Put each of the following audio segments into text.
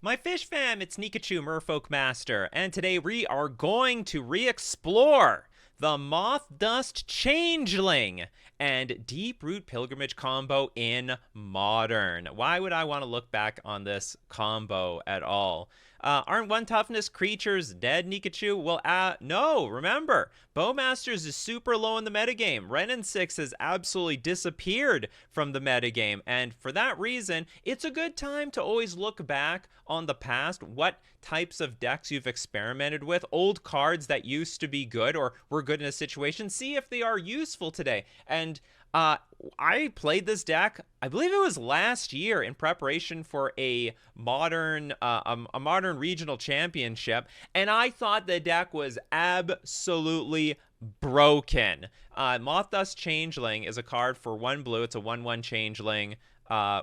My fish fam, it's Nikachu, Merfolk Master, and today we are going to re-explore the Mothdust Changeling and Deep Root Pilgrimage combo in Modern. Why would I want to look back on this combo at all? Aren't one toughness creatures dead, Nikachu? Well, no, remember, Bowmasters is super low in the metagame. Ren 6 has absolutely disappeared from the metagame, and for that reason, it's a good time to always look back on the past, what types of decks you've experimented with, old cards that used to be good or were good in a situation, see if they are useful today. And I played this deck, I believe it was last year, in preparation for a modern regional championship, and I thought the deck was absolutely broken. Mothdust Changeling is a card for 1 blue. It's a 1/1 Changeling,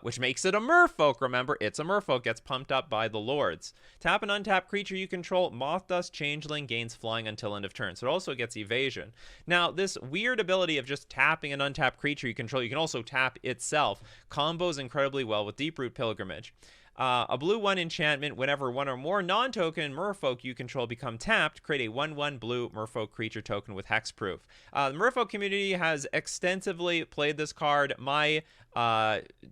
which makes it a Merfolk. Remember, it's a Merfolk, gets pumped up by the Lords. Tap an untapped creature you control. Mothdust Changeling gains flying until end of turn, so it also gets evasion. Now, this weird ability of just tapping an untapped creature you control, you can also tap itself, combos incredibly well with Deep Root Pilgrimage. A blue 1 enchantment, whenever one or more non-token Merfolk you control become tapped, create a 1/1 blue Merfolk creature token with hexproof. The Merfolk community has extensively played this card. My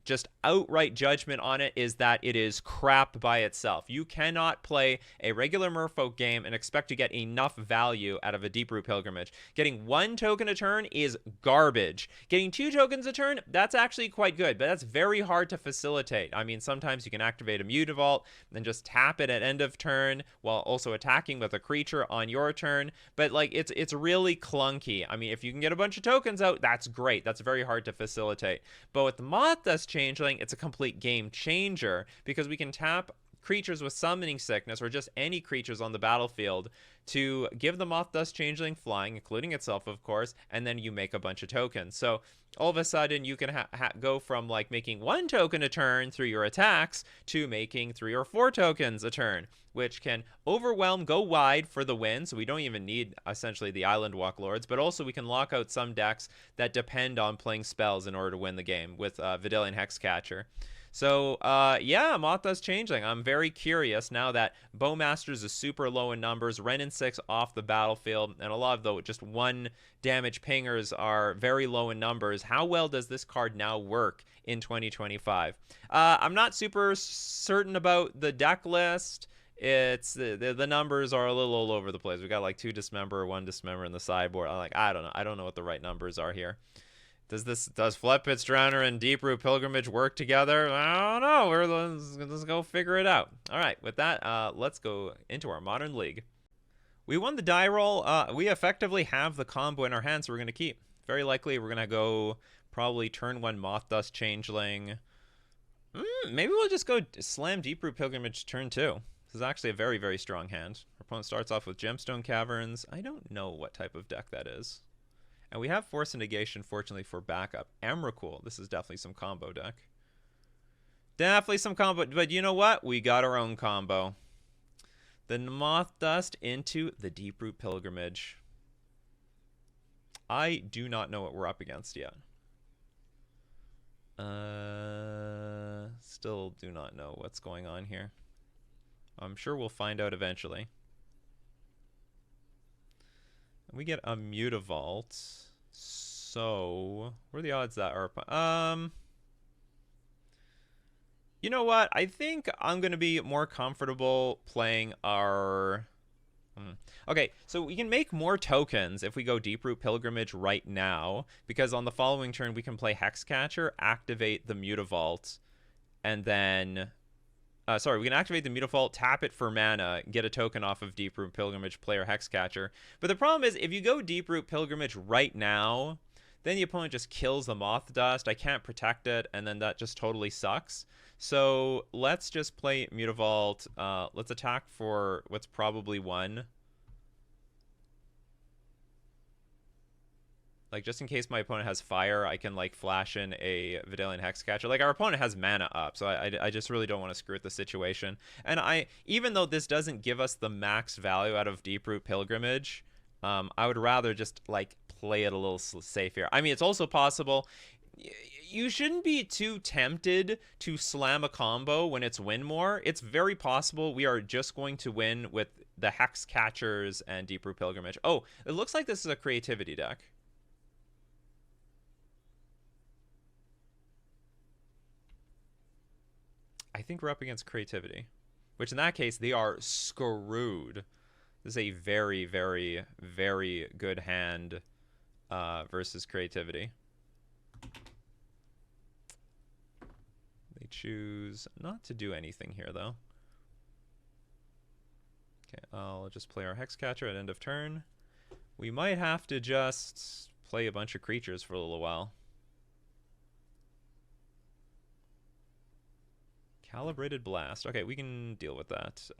just outright judgment on it is that it is crap by itself. You cannot play a regular Merfolk game and expect to get enough value out of a Deep Root Pilgrimage. Getting 1 token a turn is garbage. Getting 2 tokens a turn, that's actually quite good, but that's very hard to facilitate. I mean, sometimes you can activate a Mutavault, then just tap it at end of turn while also attacking with a creature on your turn, but like it's really clunky. I mean, if you can get a bunch of tokens out, that's great. That's very hard to facilitate. But with the Mothdust Changeling, it's a complete game changer because we can tap creatures with summoning sickness or just any creatures on the battlefield to give the Mothdust Changeling flying, including itself, of course, and then you make a bunch of tokens. So all of a sudden, you can go from like making 1 token a turn through your attacks to making 3 or 4 tokens a turn, which can overwhelm, go wide for the win. So we don't even need essentially the Island Walk Lords, but also we can lock out some decks that depend on playing spells in order to win the game with Vidalian Hexcatcher. So, yeah, Mothdust Changeling. I'm very curious now that Bowmasters is super low in numbers, Ren 6 off the battlefield, and a lot of the just 1 damage pingers are very low in numbers. How well does this card now work in 2025? I'm not super certain about the deck list. It's the numbers are a little all over the place. We got like 2 Dismember, 1 Dismember in the sideboard. I don't know. I don't know what the right numbers are here. Does Floodpits Drowner and Deep Root Pilgrimage work together? I don't know. Let's go figure it out. All right, with that, let's go into our Modern League. We won the die roll. We effectively have the combo in our hands, so we're going to keep. Very likely we're going to go probably turn 1 Mothdust Changeling. Maybe we'll just go slam Deep Root Pilgrimage turn 2. This is actually a very, very strong hand. Our opponent starts off with Gemstone Caverns. I don't know what type of deck that is. And we have Force and Negation, fortunately, for backup. Emrakul. This is definitely some combo deck. Definitely some combo. But you know what? We got our own combo. The Mothdust into the Deep Root Pilgrimage. I do not know what we're up against yet. Still do not know what's going on here. I'm sure we'll find out eventually. We get a Mutavault. So, what are the odds that are... You know what? I think I'm going to be more comfortable playing our... Okay, so we can make more tokens if we go Deep Root Pilgrimage right now, because on the following turn we can play Hexcatcher, activate the Mutavault, and then... we can activate the Mutavault, tap it for mana, get a token off of Deep Root Pilgrimage, play our Hexcatcher. But the problem is, if you go Deep Root Pilgrimage right now, then the opponent just kills the Mothdust. I can't protect it, and then that just totally sucks. So let's just play Mutavault. Let's attack for what's probably 1. Like, just in case my opponent has fire, I can, like, flash in a Vidalian Hexcatcher. Like, our opponent has mana up, so I just really don't want to screw with the situation. And even though this doesn't give us the max value out of Deep Root Pilgrimage, I would rather just, like, play it a little safe here. I mean, it's also possible You shouldn't be too tempted to slam a combo when it's win more. It's very possible we are just going to win with the Hex Catchers and Deep Root Pilgrimage. Oh, it looks like this is a creativity deck. I think we're up against creativity, which in that case, they are screwed. This is a very, very, very good hand versus creativity. They choose not to do anything here, though. Okay, I'll just play our Hexcatcher at end of turn. We might have to just play a bunch of creatures for a little while. Calibrated Blast. Okay, we can deal with that.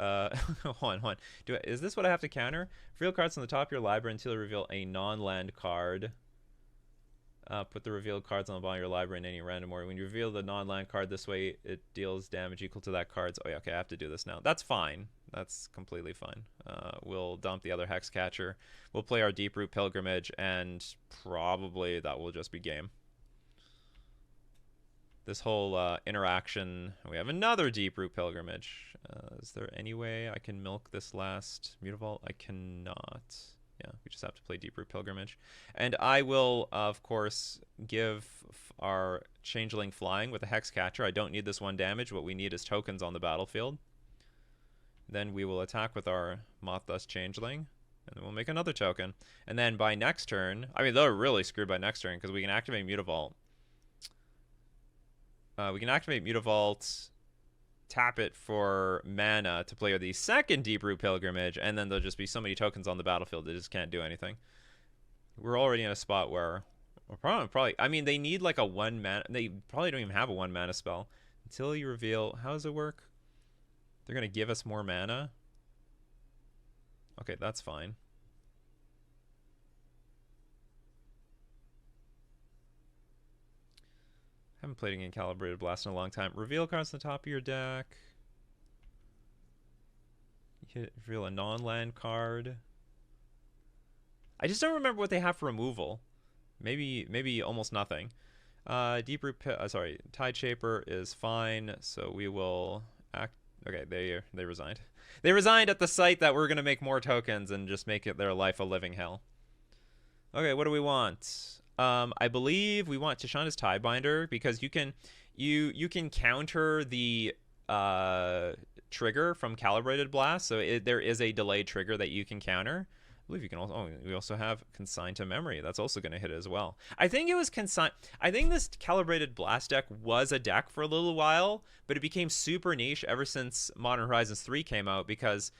Hold on. Is this what I have to counter? Reveal cards on the top of your library until you reveal a non-land card. Put the revealed cards on the bottom of your library in any random order. When you reveal the non-land card this way, it deals damage equal to that card's... Oh, yeah, okay, I have to do this now. That's fine. That's completely fine. We'll dump the other Hexcatcher. We'll play our Deep Root Pilgrimage, and probably that will just be game. This whole interaction... We have another Deep Root Pilgrimage. Is there any way I can milk this last Mutavault? I cannot. Yeah, we just have to play Deep Root Pilgrimage. And I will, of course, give our Changeling Flying with a Hexcatcher. I don't need this 1 damage. What we need is tokens on the battlefield. Then we will attack with our Mothdust Changeling. And then we'll make another token. And then by next turn... I mean, they're really screwed by next turn because we can activate Mutavault. We can activate Mutavault, tap it for mana to play the second Deep Root Pilgrimage, and then there'll just be so many tokens on the battlefield that just can't do anything. We're already in a spot where we're probably I mean, they need like a 1 mana. They probably don't even have a 1 mana spell until you reveal. How does it work? They're gonna give us more mana. Okay, that's fine. Haven't played against Calibrated Blast in a long time. Reveal cards on the top of your deck. Reveal a non-land card. I just don't remember what they have for removal. Maybe almost nothing. Deep Root, sorry, Tide Shaper is fine, so we will act. Okay, they resigned. They resigned at the sight that we're gonna make more tokens and just make their life a living hell. Okay, what do we want? I believe we want Tashanda's Tiebinder because you can counter the trigger from Calibrated Blast. So there is a delayed trigger that you can counter. I believe you can also. Oh, we also have Consign to Memory. That's also going to hit it as well. I think it was Consign. I think this Calibrated Blast deck was a deck for a little while, but it became super niche ever since Modern Horizons 3 came out because.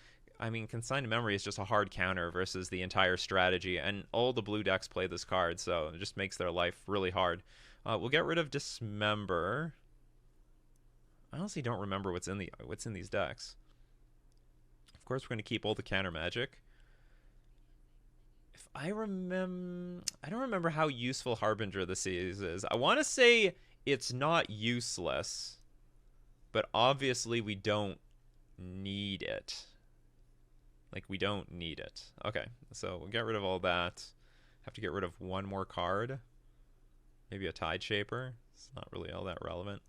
I mean, Consign to Memory is just a hard counter versus the entire strategy, and all the blue decks play this card, so it just makes their life really hard. We'll get rid of Dismember. I honestly don't remember what's in these decks. Of course, we're going to keep all the counter magic. If I remember, I don't remember how useful Harbinger this is. I want to say it's not useless, but obviously we don't need it. Like, we don't need it. Okay, so we'll get rid of all that. Have to get rid of 1 more card. Maybe a Tide Shaper. It's not really all that relevant.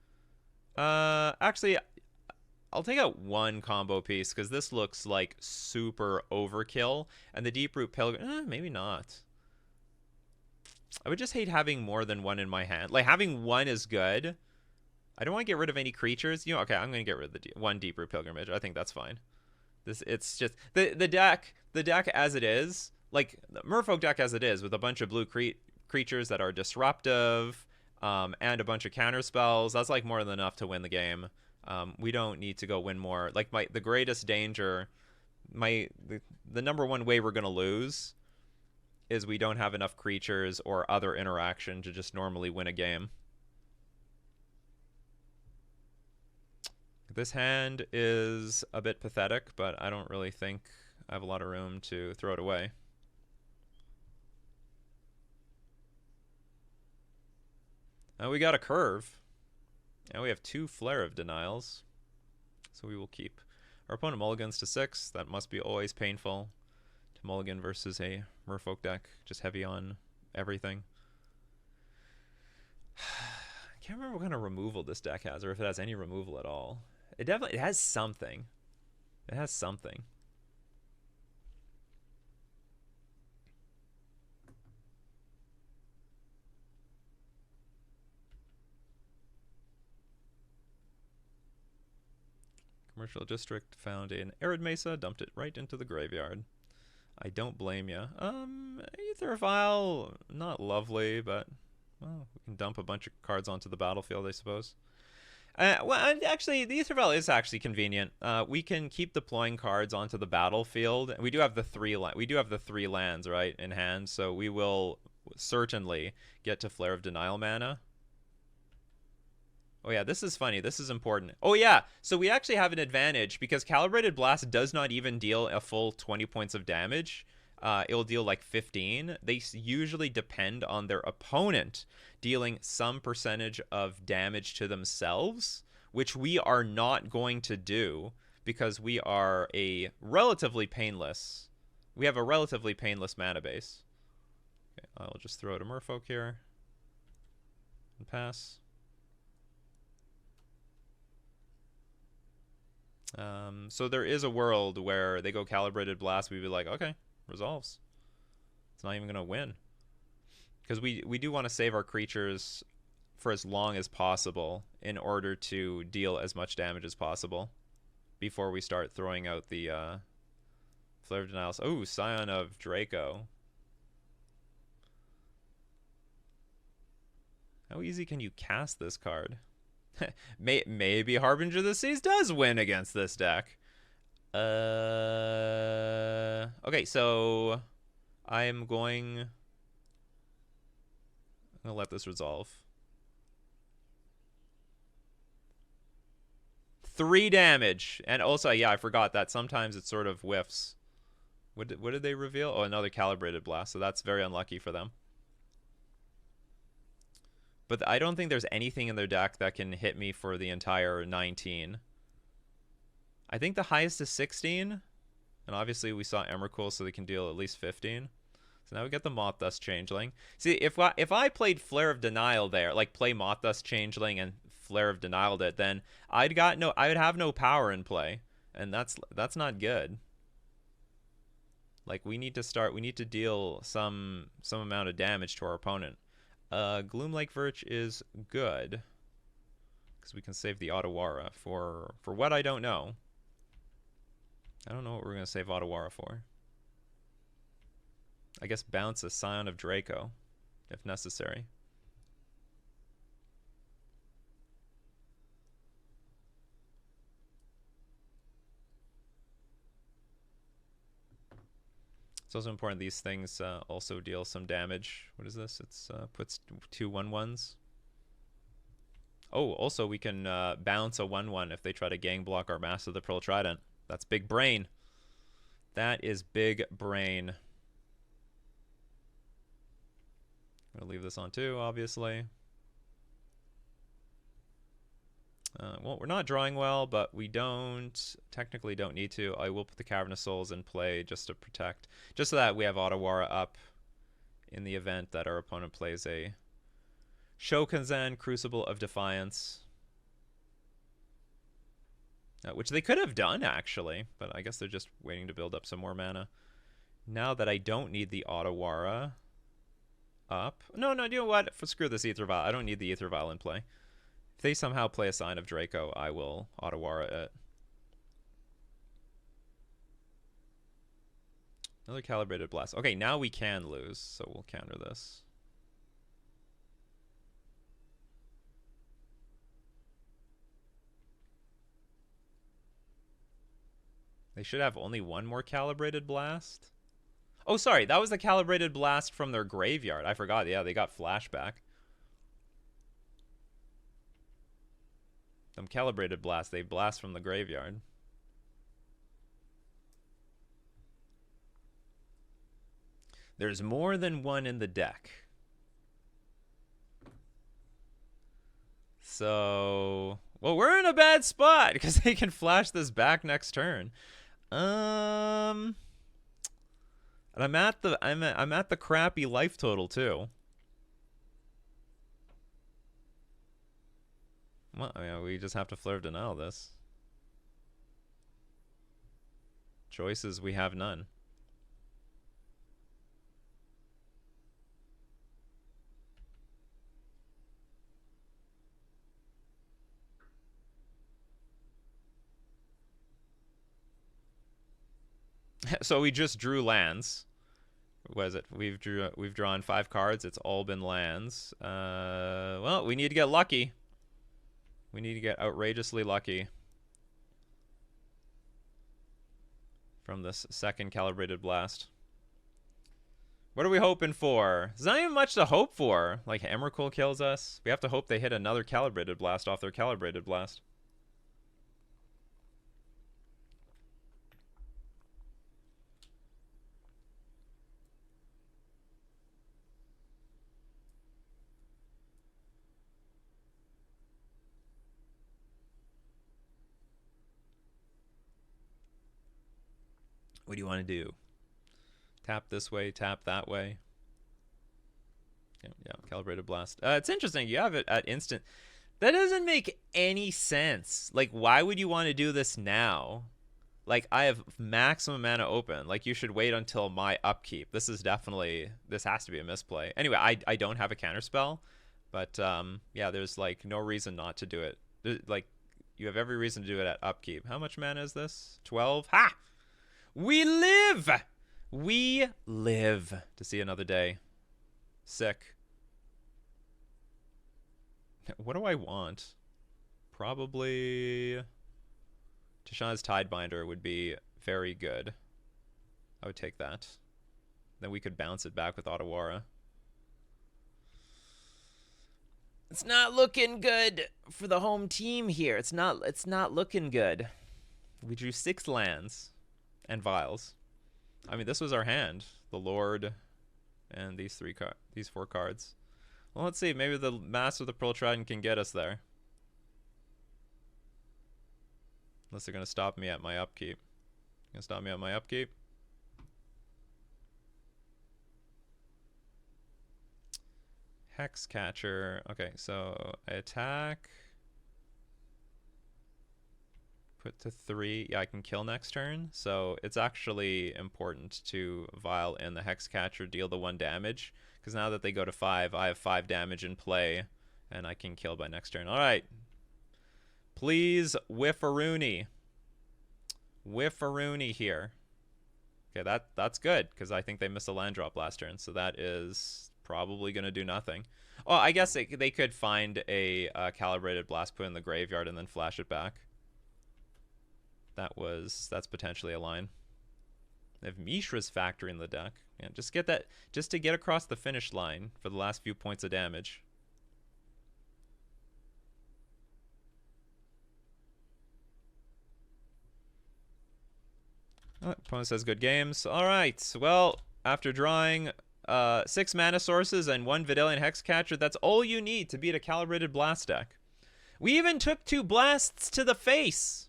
Actually, I'll take out 1 combo piece, because this looks like super overkill. And the Deep Root Pilgrim... maybe not. I would just hate having more than 1 in my hand. Like, having 1 is good. I don't want to get rid of any creatures. You know, okay, I'm going to get rid of the 1 Deep Root Pilgrimage. I think that's fine. It's just the deck as it is, like the Merfolk deck as it is, with a bunch of blue creatures that are disruptive, and a bunch of counter spells. That's like more than enough to win the game. We don't need to go win more. Like the greatest danger, the number 1 way we're gonna lose, is we don't have enough creatures or other interaction to just normally win a game. This hand is a bit pathetic, but I don't really think I have a lot of room to throw it away. Now we got a curve. Now we have 2 Flare of Denials. So we will keep. Our opponent mulligans to 6. That must be always painful to mulligan versus a Merfolk deck. Just heavy on everything. can't remember what kind of removal this deck has, or if it has any removal at all. It has something. It has something. Commercial district found in Arid Mesa, dumped it right into the graveyard. I don't blame you. Aether Vial, not lovely, but well, we can dump a bunch of cards onto the battlefield, I suppose. Well, actually, the Aether Vial is actually convenient. We can keep deploying cards onto the battlefield. We do have the three lands, right, in hand, so we will certainly get to Flare of Denial mana. Oh yeah, this is funny. This is important. Oh yeah, so we actually have an advantage because Calibrated Blast does not even deal a full 20 points of damage. It'll deal like 15. They usually depend on their opponent dealing some percentage of damage to themselves, which we are not going to do because we are a relatively painless. We have a relatively painless mana base. Okay, I'll just throw out a Merfolk here and pass. So there is a world where they go Calibrated Blast, we'd be like, okay, resolves. It's not even going to win. Because we do want to save our creatures for as long as possible in order to deal as much damage as possible before we start throwing out the Flare of Denial. Oh, Scion of Draco. How easy can you cast this card? Maybe Harbinger of the Seas does win against this deck. Okay, so I'm going to let this resolve. 3 damage. And also, yeah, I forgot that sometimes it sort of whiffs. What did they reveal? Oh, another Calibrated Blast. So that's very unlucky for them. But I don't think there's anything in their deck that can hit me for the entire 19. I think the highest is 16. And obviously we saw Emrakul, so they can deal at least 15. So now we get the Mothdust Changeling. See, if I played Flare of Denial there, like play Mothdust Changeling and Flare of Denialed it, then I would have no power in play. And that's not good. Like we need to deal some amount of damage to our opponent. Gloomlake Virch is good because we can save the Otawara for what I don't know. I don't know what we're going to save Otawara for. I guess bounce a Scion of Draco if necessary. It's also important these things also deal some damage. What is this? It's puts 2 1/1s. Oh, also we can bounce a 1/1 if they try to gang block our Master of the Pearl Trident. That's big brain. That is big brain. I'm going to leave this on too, obviously. Well, we're not drawing well, but we technically don't need to. I will put the Cavern of Souls in play just to protect, just so that we have Otawara up in the event that our opponent plays a Shokunzan Crucible of Defiance. Which they could have done, actually, but I guess they're just waiting to build up some more mana. Now that I don't need the Otawara up. No, you know what? Screw this Aether Vial. I don't need the Aether Vial in play. If they somehow play a Sign of Draco, I will Otawara it. Another Calibrated Blast. Okay, now we can lose, so we'll counter this. They should have only one more Calibrated Blast. Oh, sorry, that was the Calibrated Blast from their graveyard. I forgot, yeah, they got Flashback. Them Calibrated Blast, they blast from the graveyard. There's more than one in the deck. So, well, we're in a bad spot because they can flash this back next turn. And I'm at the crappy life total too. Well, I mean, we just have to Flare of Denial this. Choices, we have none. So we just drew lands. What is it? We've drawn 5 cards. It's all been lands. Well, we need to get lucky. We need to get outrageously lucky from this second Calibrated Blast. What are we hoping for? There's not even much to hope for. Like, Emrakul kills us. We have to hope they hit another Calibrated Blast off their Calibrated Blast. What do you want to do? Tap this way, tap that way. Yeah, Calibrated Blast. It's interesting. You have it at instant. That doesn't make any sense. Like, why would you want to do this now? Like, I have maximum mana open. Like, you should wait until my upkeep. This has to be a misplay. Anyway, I don't have a counterspell. But, yeah, there's, like, no reason not to do it. Like, you have every reason to do it at upkeep. How much mana is this? 12? Ha! We live! We live to see another day. Sick. What do I want? Probably Tasha's Tidebinder would be very good. I would take that. Then we could bounce it back with Otawara. It's not looking good for the home team here. It's not looking good. We drew 6 lands and vials. I mean, this was our hand. The Lord and these 4 cards. Well, let's see. Maybe the Master of the Pearl Trident can get us there. Unless they're going to stop me at my upkeep. Gonna stop me at my upkeep. Hexcatcher. Okay, so I attack. Put to 3. Yeah, I can kill next turn. So it's actually important to Vial in the Hexcatcher, deal the 1 damage. Because now that they go to 5, I have 5 damage in play. And I can kill by next turn. Alright. Please, Whiffaroony. Whiffaroony here. Okay, that's good. Because I think they missed a land drop last turn. So that is probably going to do nothing. Oh, I guess they could find a Calibrated Blast, put in the graveyard, and then flash it back. That's potentially a line. They have Mishra's Factory in the deck. Yeah, just to get across the finish line for the last few points of damage. Oh, opponent says good games. All right. Well, after drawing 6 mana sources and 1 Vidalian Hexcatcher, that's all you need to beat a Calibrated Blast deck. We even took 2 blasts to the face.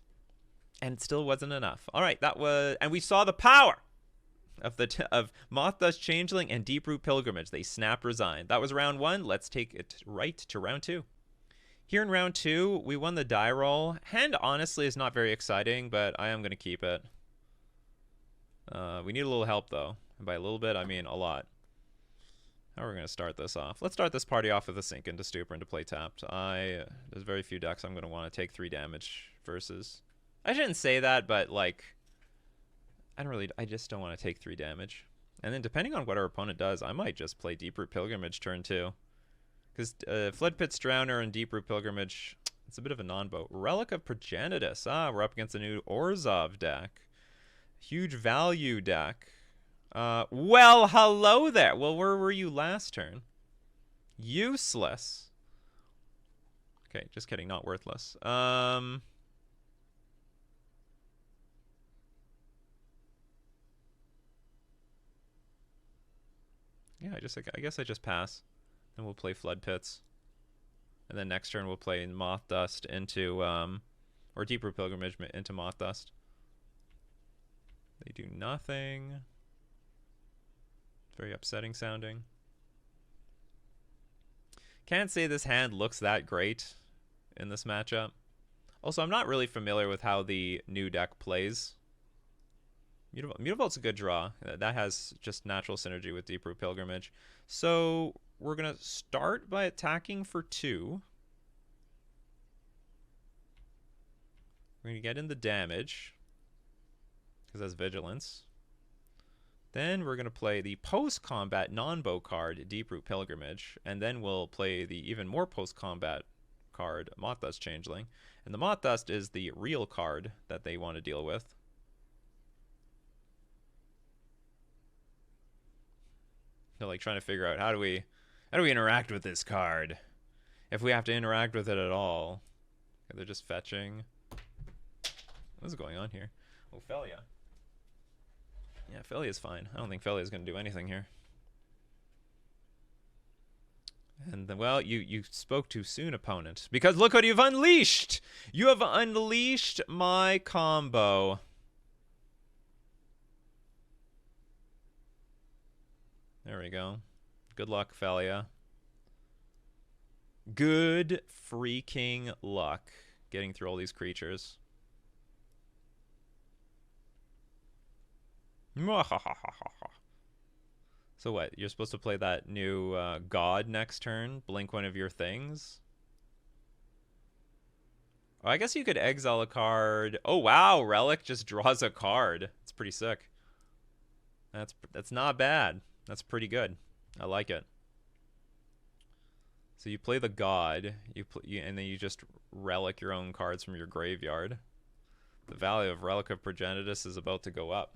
And it still wasn't enough. All right, and we saw the power of Mothdust Changeling and Deeproot Pilgrimage. They snap resign. That was round 1. Let's take it right to round 2. Here in round 2, we won the die roll. Hand honestly is not very exciting, but I am going to keep it. We need a little help though, and by a little bit I mean a lot. How are we going to start this off? Let's start this party off with a Sink into Stupor into play tapped. There's very few decks I'm going to want to take 3 damage versus. I shouldn't say that, but like, I just don't want to take 3 damage. And then depending on what our opponent does, I might just play Deeproot Pilgrimage turn 2. Because Floodpit's Drowner and Deeproot Pilgrimage, it's a bit of a non-boat. Relic of Progenitus. We're up against a new Orzhov deck. Huge value deck. Well, hello there. Well, where were you last turn? Useless. Okay, just kidding. Not worthless. Yeah, I guess I just pass. Then we'll play Flood Pits. And then next turn we'll play Mothdust into, or Deeproot Pilgrimage into Mothdust. They do nothing. It's very upsetting sounding. Can't say this hand looks that great. in this matchup. Also, I'm not really familiar with how the new deck plays. Mutavault's a good draw. That has just natural synergy with Deep Root Pilgrimage. So we're going to start by attacking for 2. We're going to get in the damage, because that's Vigilance. Then we're going to play the post-combat non-bow card, Deep Root Pilgrimage. And then we'll play the even more post-combat card, Mothdust Changeling. And the Mothdust is the real card that they want to deal with. They're like trying to figure out how do we interact with this card, if we have to interact with it at all. Okay, they're just fetching. What's going on here? Oh, Felia. Yeah, Felia's fine. I don't think Felia's going to do anything here. And then, well, you spoke too soon, opponent. Because look what you've unleashed! You have unleashed my combo. There we go. Good luck, Felia. Good freaking luck getting through all these creatures. So what? You're supposed to play that new God next turn? Blink one of your things? Oh, I guess you could exile a card. Oh, wow. Relic just draws a card. It's pretty sick. That's not bad. That's pretty good. I like it. So you play the God, and then you just relic your own cards from your graveyard. The value of Relic of Progenitus is about to go up.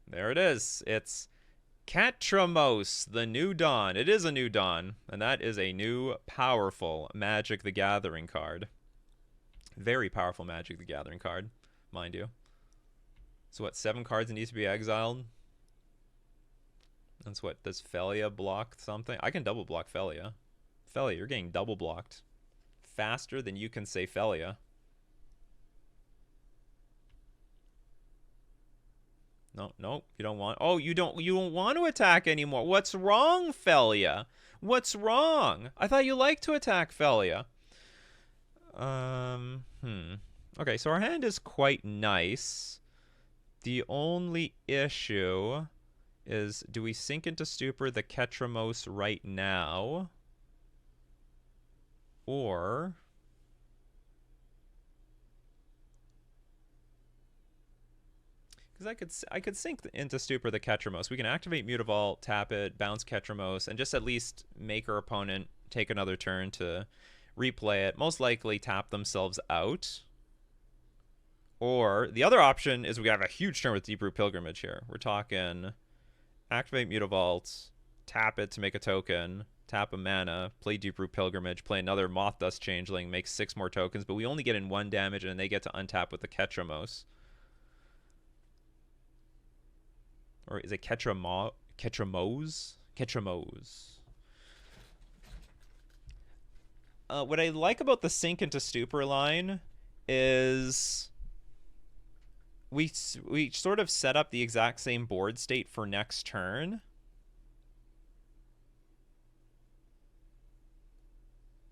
There it is. It's Katramos, the New Dawn. It is a New Dawn, and that is a new powerful Magic the Gathering card. Very powerful Magic the Gathering card, mind you. So what, 7 cards that need to be exiled? That's what, does Felia block something? I can double block Felia. Felia, you're getting double blocked. Faster than you can say Felia. No, you don't want. Oh, you don't want to attack anymore. What's wrong, Felia? What's wrong? I thought you liked to attack Felia. Okay, so our hand is quite nice. The only issue is, do we sink into Stupor the Ketramos right now? Or because I could sink into Stupor the Ketramos. We can activate Mutavault, tap it, bounce Ketramos, and just at least make our opponent take another turn to replay it. Most likely tap themselves out. Or the other option is we have a huge turn with Deep Root Pilgrimage here. We're talking activate Mutavault, tap it to make a token, tap a mana, play Deep Root Pilgrimage, play another Mothdust Changeling, make 6 more tokens, but we only get in 1 damage and they get to untap with the Ketramos. Or is it Ketramos? Ketramos. What I like about the sink into Stupor line is we sort of set up the exact same board state for next turn.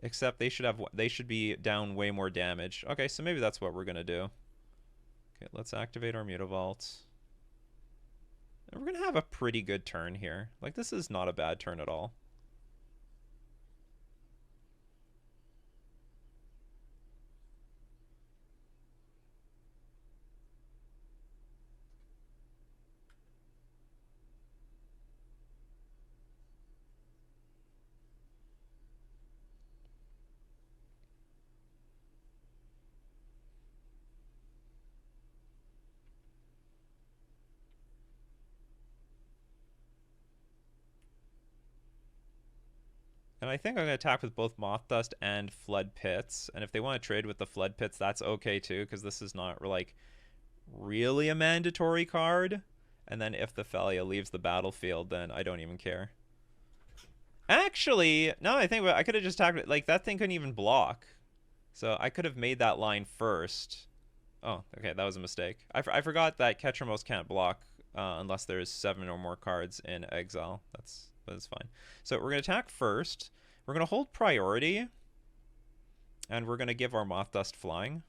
Except they should be down way more damage. Okay, so maybe that's what we're gonna do. Okay, let's activate our Mutavault. And we're gonna have a pretty good turn here. Like, this is not a bad turn at all. And I think I'm going to attack with both Mothdust and Flood Pits. And if they want to trade with the Flood Pits, that's okay too, because this is not like really a mandatory card. And then if the Felia leaves the battlefield, then I don't even care. Actually, no, I think I could have just attacked it. Like, that thing couldn't even block. So I could have made that line first. Oh, okay, that was a mistake. I forgot that Ketramos can't block unless there's 7 or more cards in exile. That's fine. So we're gonna attack first. We're gonna hold priority, and we're gonna give our Mothdust flying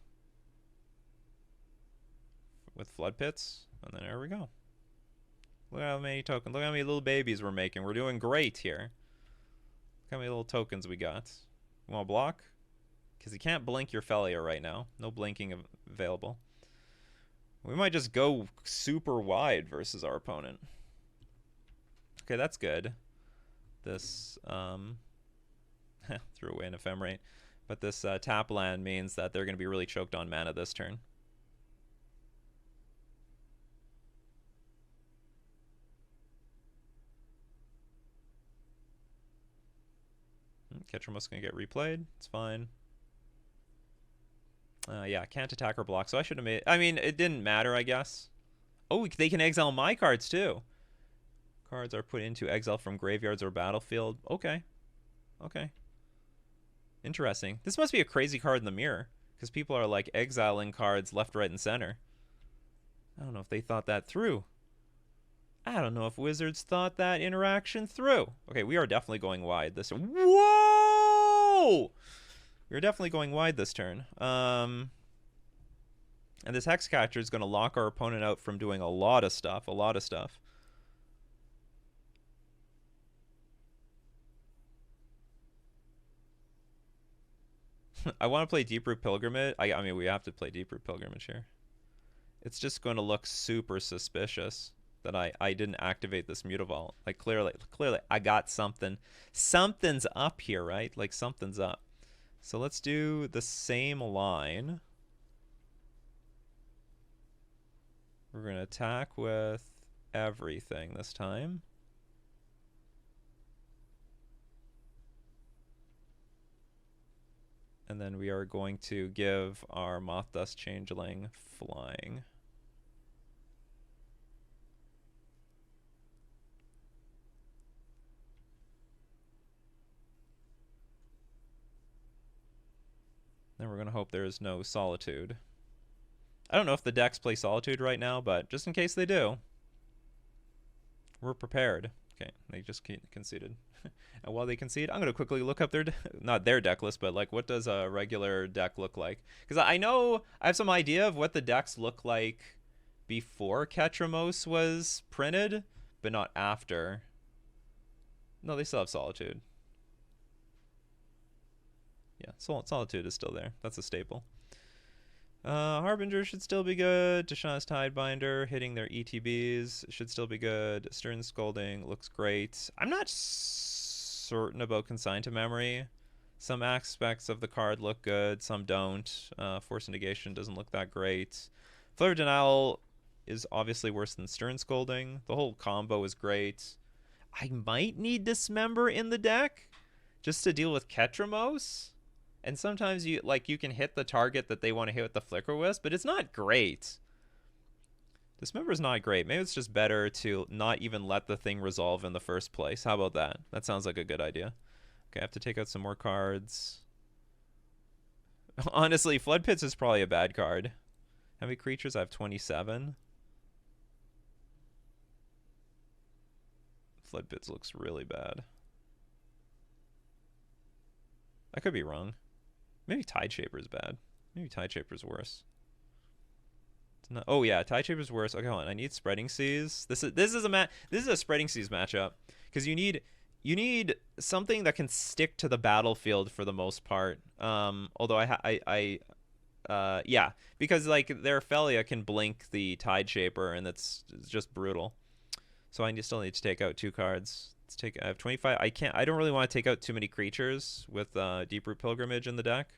with Flood Pits, and then there we go. Look at how many tokens. Look how many little babies we're making. We're doing great here. Look how many little tokens we got. You want to block? Because you can't blink your Felia right now. No blinking available. We might just go super wide versus our opponent. Okay, that's good. This, threw away an Ephemerate. But this tap land means that they're going to be really choked on mana this turn. Ketramos going to get replayed. It's fine. Yeah, can't attack or block, so I should have made... I mean, it didn't matter, I guess. Oh, they can exile my cards, too. Cards are put into exile from graveyards or battlefield. Okay. Okay. Interesting. This must be a crazy card in the mirror, because people are, like, exiling cards left, right, and center. I don't know if they thought that through. I don't know if Wizards thought that interaction through. Okay, we are definitely going wide this... Whoa! We're definitely going wide this turn. And this Hexcatcher is going to lock our opponent out from doing a lot of stuff. A lot of stuff. I want to play Deeproot Pilgrimage. I mean, we have to play Deeproot Pilgrimage here. It's just going to look super suspicious that I didn't activate this Mutavault. Like, clearly, I got something. Something's up here, right? Like, something's up. So let's do the same line. We're going to attack with everything this time. And then we are going to give our Mothdust Changeling flying. Then we're going to hope there is no Solitude. I don't know if the decks play Solitude right now, but just in case they do, we're prepared. Okay, they just conceded. And while they concede, I'm going to quickly look up their, not their deck list, but like what does a regular deck look like? Because I know, I have some idea of what the decks look like before Ketramos was printed, but not after. No, they still have Solitude. Yeah, Solitude is still there. That's a staple. Harbinger should still be good. Tishana's Tidebinder hitting their ETBs should still be good. Stern Scolding looks great. I'm not certain about Consigned to Memory. Some aspects of the card look good, some don't. Force Negation doesn't look that great. Flare of Denial is obviously worse than Stern Scolding. The whole combo is great. I might need Dismember in the deck just to deal with Ketramos. And sometimes you can hit the target that they want to hit with the Flicker Wisp, but it's not great. Dismember is not great. Maybe it's just better to not even let the thing resolve in the first place. How about that? That sounds like a good idea. Okay, I have to take out some more cards. Honestly, Flood Pits is probably a bad card. How many creatures? I have 27. Flood Pits looks really bad. I could be wrong. Maybe Tideshaper is bad. Maybe Tideshaper is worse. Not, oh yeah, Tideshaper is worse. Okay, hold on. I need Spreading Seas. This is a Spreading Seas matchup because you need something that can stick to the battlefield for the most part. Although yeah, because like their Felia can blink the Tideshaper and it's just brutal. So I still need to take out 2 cards. I have 25. I don't really want to take out too many creatures with Deeproot Pilgrimage in the deck.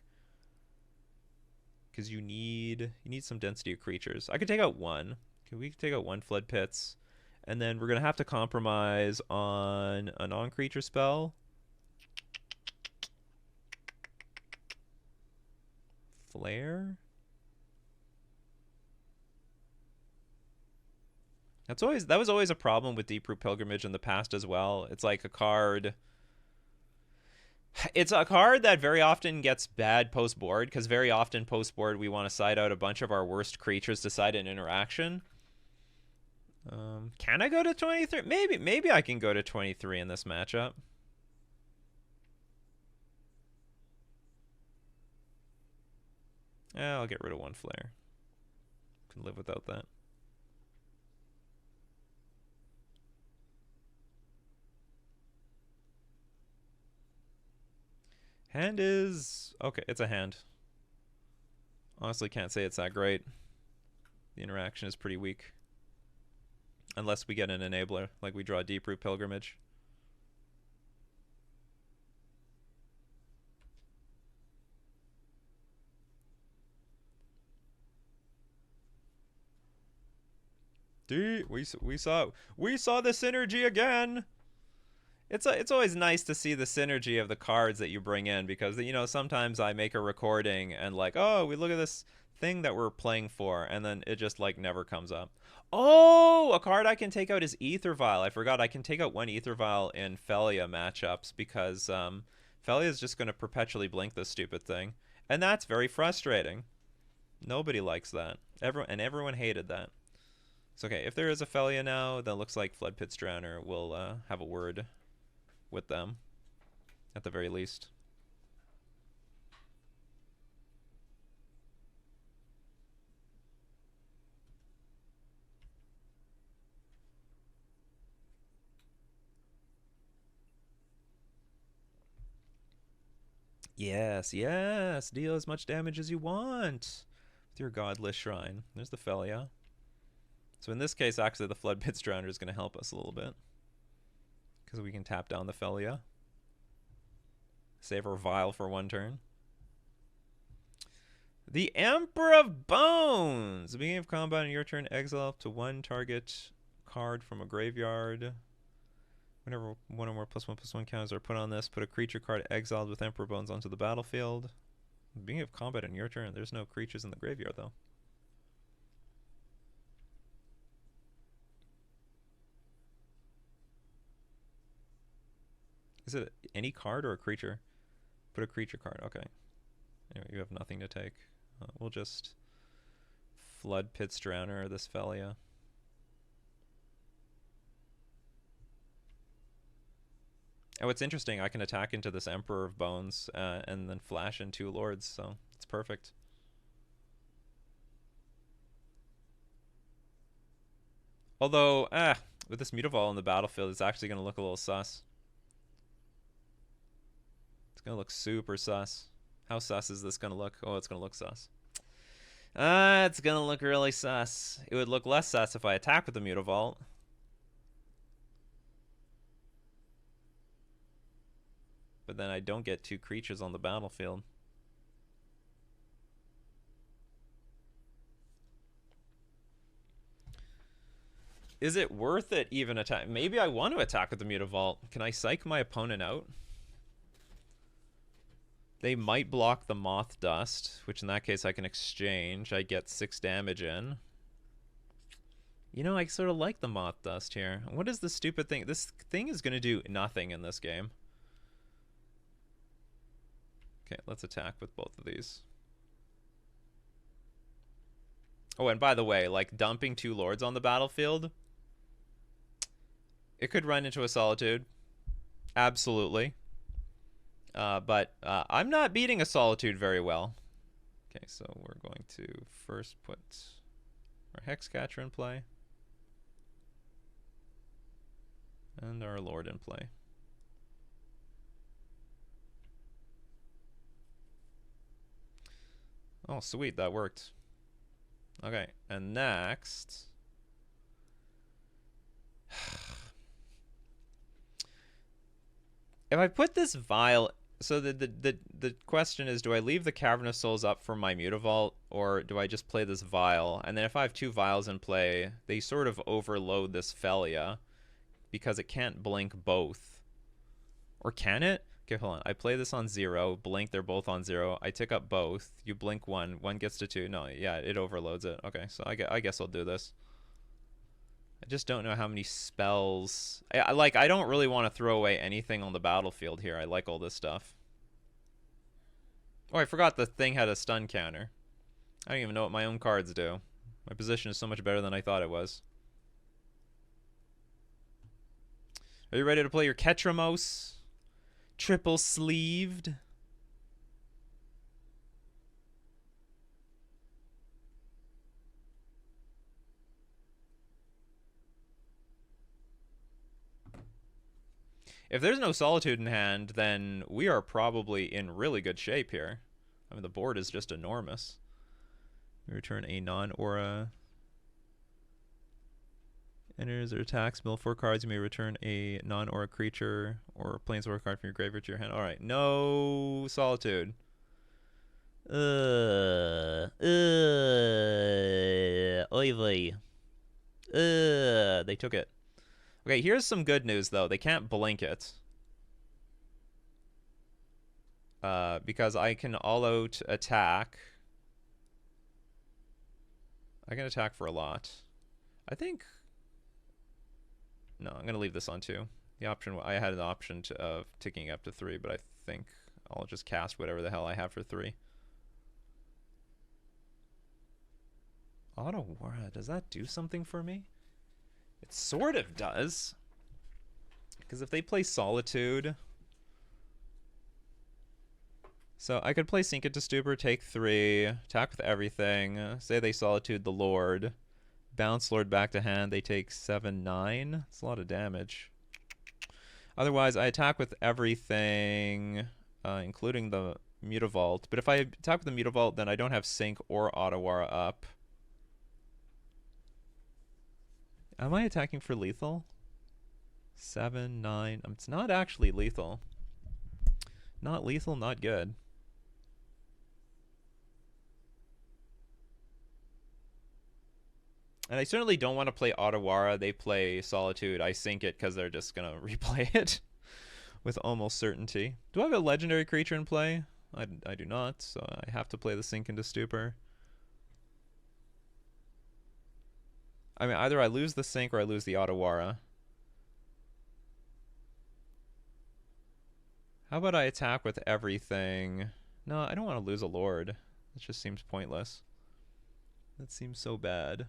Because you need some density of creatures. I could take out 1. We could take out 1 Flood Pits. And then we're going to have to compromise on a non-creature spell. Flare? That was always a problem with Deeproot Pilgrimage in the past as well. It's like a card. It's a card that very often gets bad post-board, because very often post-board we want to side out a bunch of our worst creatures to side an interaction. Can I go to 23? Maybe I can go to 23 in this matchup. Yeah, I'll get rid of one flare. Can live without that. Hand is... okay, it's a hand. Honestly, can't say it's that great. The interaction is pretty weak. Unless we get an enabler, like we draw Deep-Root Pilgrimage. We saw the synergy again. It's always nice to see the synergy of the cards that you bring in, because you know sometimes I make a recording and like, oh, we look at this thing that we're playing for, and then it just like never comes up. Oh, a card I can take out is Ether Vial. I forgot I can take out one Ether Vial in Felia matchups, because Felia is just going to perpetually blink this stupid thing, and that's very frustrating. Nobody likes that. Everyone hated that. So okay, if there is a Felia now, then it looks like Floodpit's Drowner will have a word with them, at the very least. Yes, yes, deal as much damage as you want with your Godless Shrine. There's the Felia. So in this case, actually, the Floodpit's Drowner is going to help us a little bit, because we can tap down the Felia. Save our Vial for one turn. The Emperor of Bones! At the beginning of combat on your turn, exile up to one target card from a graveyard. Whenever one or more +1/+1 counters are put on this, put a creature card exiled with Emperor Bones onto the battlefield. At the beginning of combat on your turn, there's no creatures in the graveyard, though. Is it any card or a creature? Put a creature card. Okay. Anyway, you have nothing to take. We'll just Floodpit's Drowner this Felia. Oh, it's interesting. I can attack into this Emperor of Bones and then flash in 2 Lords, so it's perfect. Although, with this Mutavault on the battlefield, it's actually going to look a little sus. It's going to look super sus. How sus is this going to look? Oh, it's going to look sus. It's going to look really sus. It would look less sus if I attack with the Mutavault. But then I don't get 2 creatures on the battlefield. Is it worth it even attack? Maybe I want to attack with the Mutavault. Can I psych my opponent out? They might block the Mothdust, which in that case I can exchange. I get 6 damage in. You know, I sort of like the Mothdust here. What is this stupid thing? This thing is going to do nothing in this game. Okay, let's attack with both of these. Oh, and by the way, like dumping 2 Lords on the battlefield, it could run into a Solitude. Absolutely. But I'm not beating a Solitude very well. Okay, so we're going to first put our Hexcatcher in play. And our Lord in play. Oh, sweet, that worked. Okay, and next... if I put this Vial... so the question is, do I leave the Cavern of Souls up for my Mutavault, or do I just play this Vial? And then if I have 2 Vials in play, they sort of overload this Felia, because it can't blink both. Or can it? Okay, hold on. I play this on 0, blink, they're both on 0. I tick up both. You blink 1, 1 gets to 2. No, yeah, it overloads it. Okay, so I guess I'll do this. I just don't know how many spells... I don't really want to throw away anything on the battlefield here. I like all this stuff. Oh, I forgot the thing had a stun counter. I don't even know what my own cards do. My position is so much better than I thought it was. Are you ready to play your Ketramos? Triple sleeved. If there's no Solitude in hand, then we are probably in really good shape here. I mean, the board is just enormous. We return a non-aura. Enters or attacks, mill 4 cards. You may return a non-aura creature or planeswalker card from your graveyard to your hand. Alright, no Solitude. Oy vey. They took it. Okay, here's some good news, though. They can't blink it. Because I can all-out attack. I can attack for a lot. I think... No, I'm going to leave this on 2. The option, I had an option of ticking up to 3, but I think I'll just cast whatever the hell I have for 3. Auto-Aura, does that do something for me? It sort of does. Because if they play Solitude... So I could play Sink It to Stupor, take 3, attack with everything. Say they Solitude the Lord. Bounce Lord back to hand, they take 7-9. That's a lot of damage. Otherwise, I attack with everything, including the Mutavault. But if I attack with the Mutavault, then I don't have Sync or Auto-Aura up. Am I attacking for lethal? 7, 9. It's not actually lethal. Not lethal, not good. And I certainly don't want to play Auto-Aura. They play Solitude. I Sink It because they're just going to replay it with almost certainty. Do I have a legendary creature in play? I do not, so I have to play the Sink into Stupor. I mean, either I lose the Sink or I lose the Auto-Aura. How about I attack with everything? No, I don't want to lose a Lord. That just seems pointless. That seems so bad.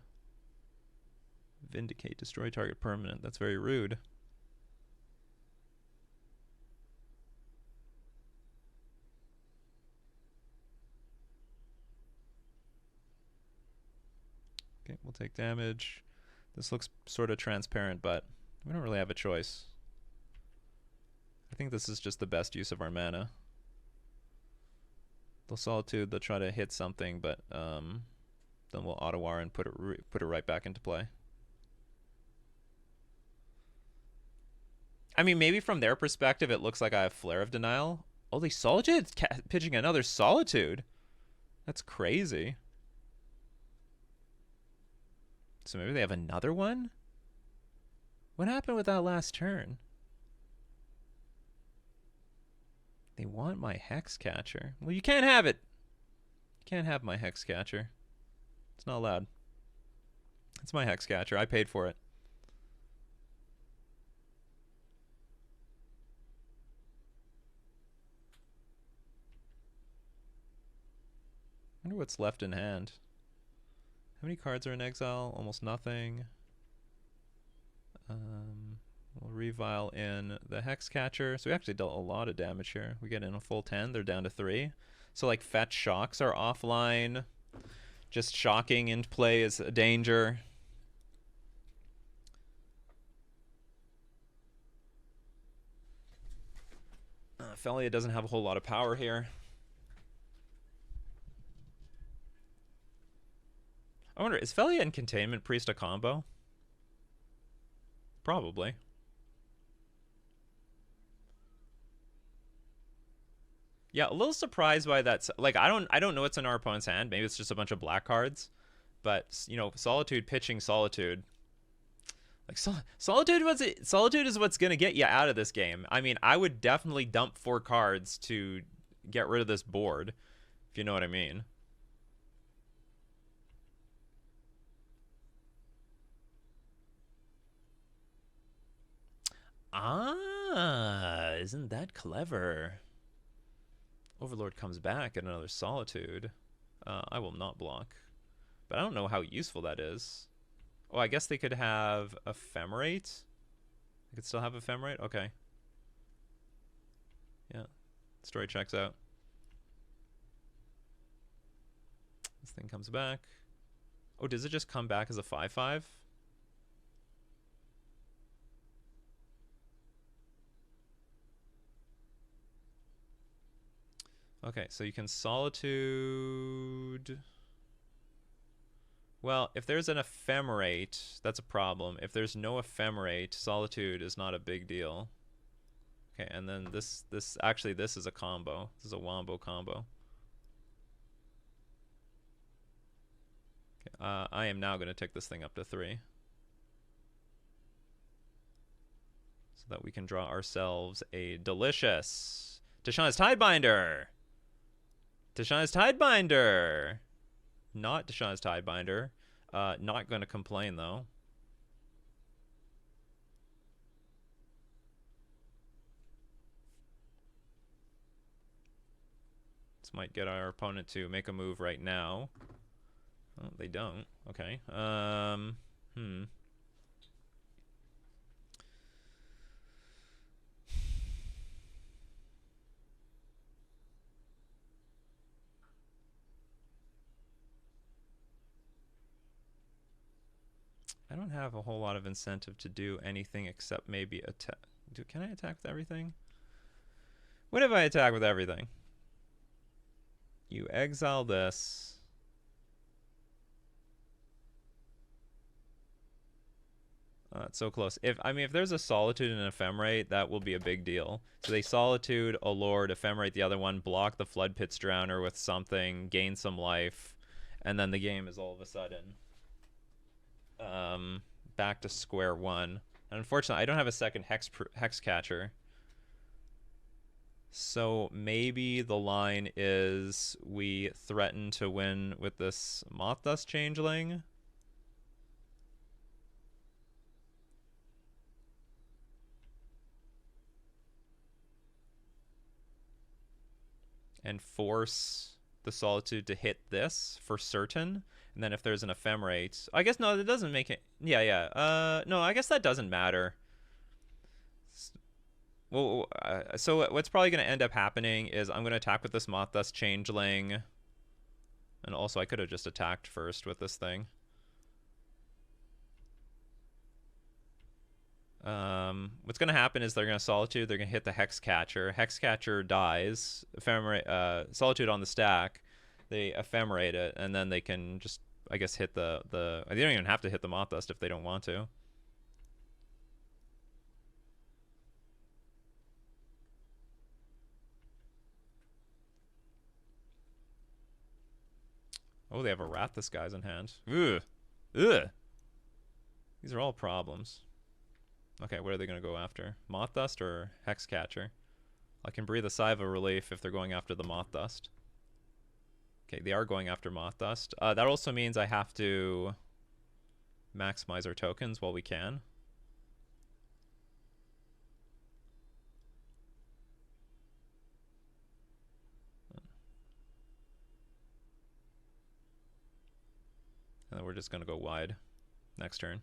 Vindicate, destroy target permanent. That's very rude. Okay, we'll take damage. This looks sort of transparent, but we don't really have a choice. I think this is just the best use of our mana. They'll Solitude, they'll try to hit something, but then we'll Auto-Aura and put it right back into play. I mean, maybe from their perspective, it looks like I have Flare of Denial. Oh, they Solitude? Pitching another Solitude. That's crazy. So maybe they have another one? What happened with that last turn? They want my Hexcatcher. Well, you can't have it. You can't have my Hexcatcher. It's not allowed. It's my Hexcatcher. I paid for it. I wonder what's left in hand. How many cards are in exile? Almost nothing. We'll revile in the Hexcatcher. So we actually dealt a lot of damage here. We get in a full 10. They're down to 3. So like fetch shocks are offline. Just shocking into play is a danger. Felia doesn't have a whole lot of power here. I wonder, is Felia and Containment Priest a combo? Probably. Yeah, a little surprised by that. Like, I don't know what's in our opponent's hand. Maybe it's just a bunch of black cards. But, you know, Solitude pitching Solitude. Like, Solitude is what's going to get you out of this game. I mean, I would definitely dump 4 cards to get rid of this board, if you know what I mean. Ah, isn't that clever? Overlord comes back at another Solitude. I will not block. But I don't know how useful that is. Oh, I guess they could have Ephemerate? They could still have Ephemerate? Okay. Yeah. Story checks out. This thing comes back. Oh, does it just come back as a 5/5? Okay, so you can Solitude... Well, if there's an Ephemerate, that's a problem. If there's no Ephemerate, Solitude is not a big deal. Okay, and then this is a combo. This is a wombo combo. Okay, I am now going to take this thing up to 3. So that we can draw ourselves a delicious Tishana's Tidebinder! Tishana's Tidebinder! Not Tishana's Tidebinder. Not going to complain, though. This might get our opponent to make a move right now. Oh, they don't. Okay. I don't have a whole lot of incentive to do anything except maybe attack. Can I attack with everything? What if I attack with everything? You exile this. It's so close. If there's a Solitude and an Ephemerate, that will be a big deal. So they Solitude, a Lord, Ephemerate the other one, block the Flood Pit's Drowner with something, gain some life, and then the game is all of a sudden back to square one. And unfortunately, I don't have a second hex catcher. So maybe the line is we threaten to win with this Mothdust Changeling. And force the Solitude to hit this for certain. And then if there's an Ephemerate... I guess, no, that doesn't make it... Yeah. No, I guess that doesn't matter. Well, so what's probably going to end up happening is I'm going to attack with this Mothdust Changeling. And also, I could have just attacked first with this thing. What's going to happen is they're going to Solitude, they're going to hit the Hexcatcher. Hexcatcher dies. Ephemerate, Solitude on the stack. They Ephemerate it, and then they can just, I guess, hit the... They don't even have to hit the Mothdust if they don't want to. Oh, they have a Wrath Disguise in hand. Ugh. Ugh. These are all problems. Okay, what are they going to go after? Mothdust or Hexcatcher? I can breathe a sigh of relief if they're going after the Mothdust. Okay, they are going after Mothdust. That also means I have to maximize our tokens while we can. And then we're just going to go wide next turn,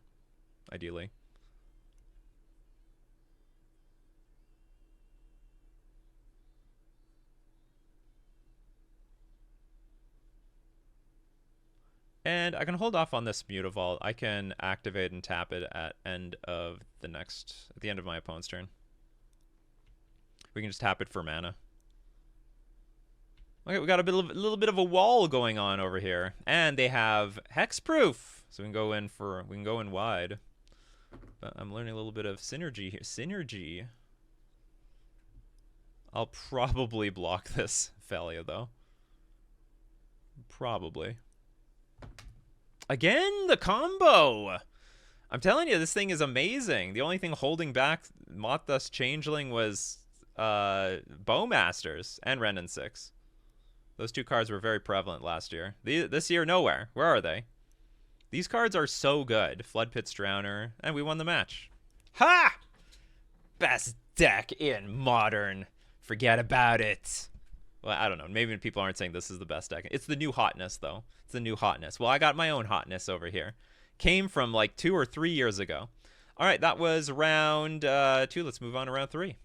ideally. And I can hold off on this Mutavault. I can activate and tap it at the end of my opponent's turn. We can just tap it for mana. Okay, we got a little bit of a wall going on over here, and they have hexproof, so we can go in wide. But I'm learning a little bit of synergy here. Synergy. I'll probably block this Thalia though. Probably. Again, the combo! I'm telling you, this thing is amazing. The only thing holding back Mothdust Changeling was Bowmasters and Renin 6. Those two cards were very prevalent last year. This year, nowhere. Where are they? These cards are so good. Flood Pit's Drowner, and we won the match. Ha! Best deck in Modern. Forget about it. Well, I don't know. Maybe people aren't saying this is the best deck. It's the new hotness, though. It's the new hotness. Well, I got my own hotness over here. Came from like 2 or 3 years ago. All right, that was round 2. Let's move on to round 3.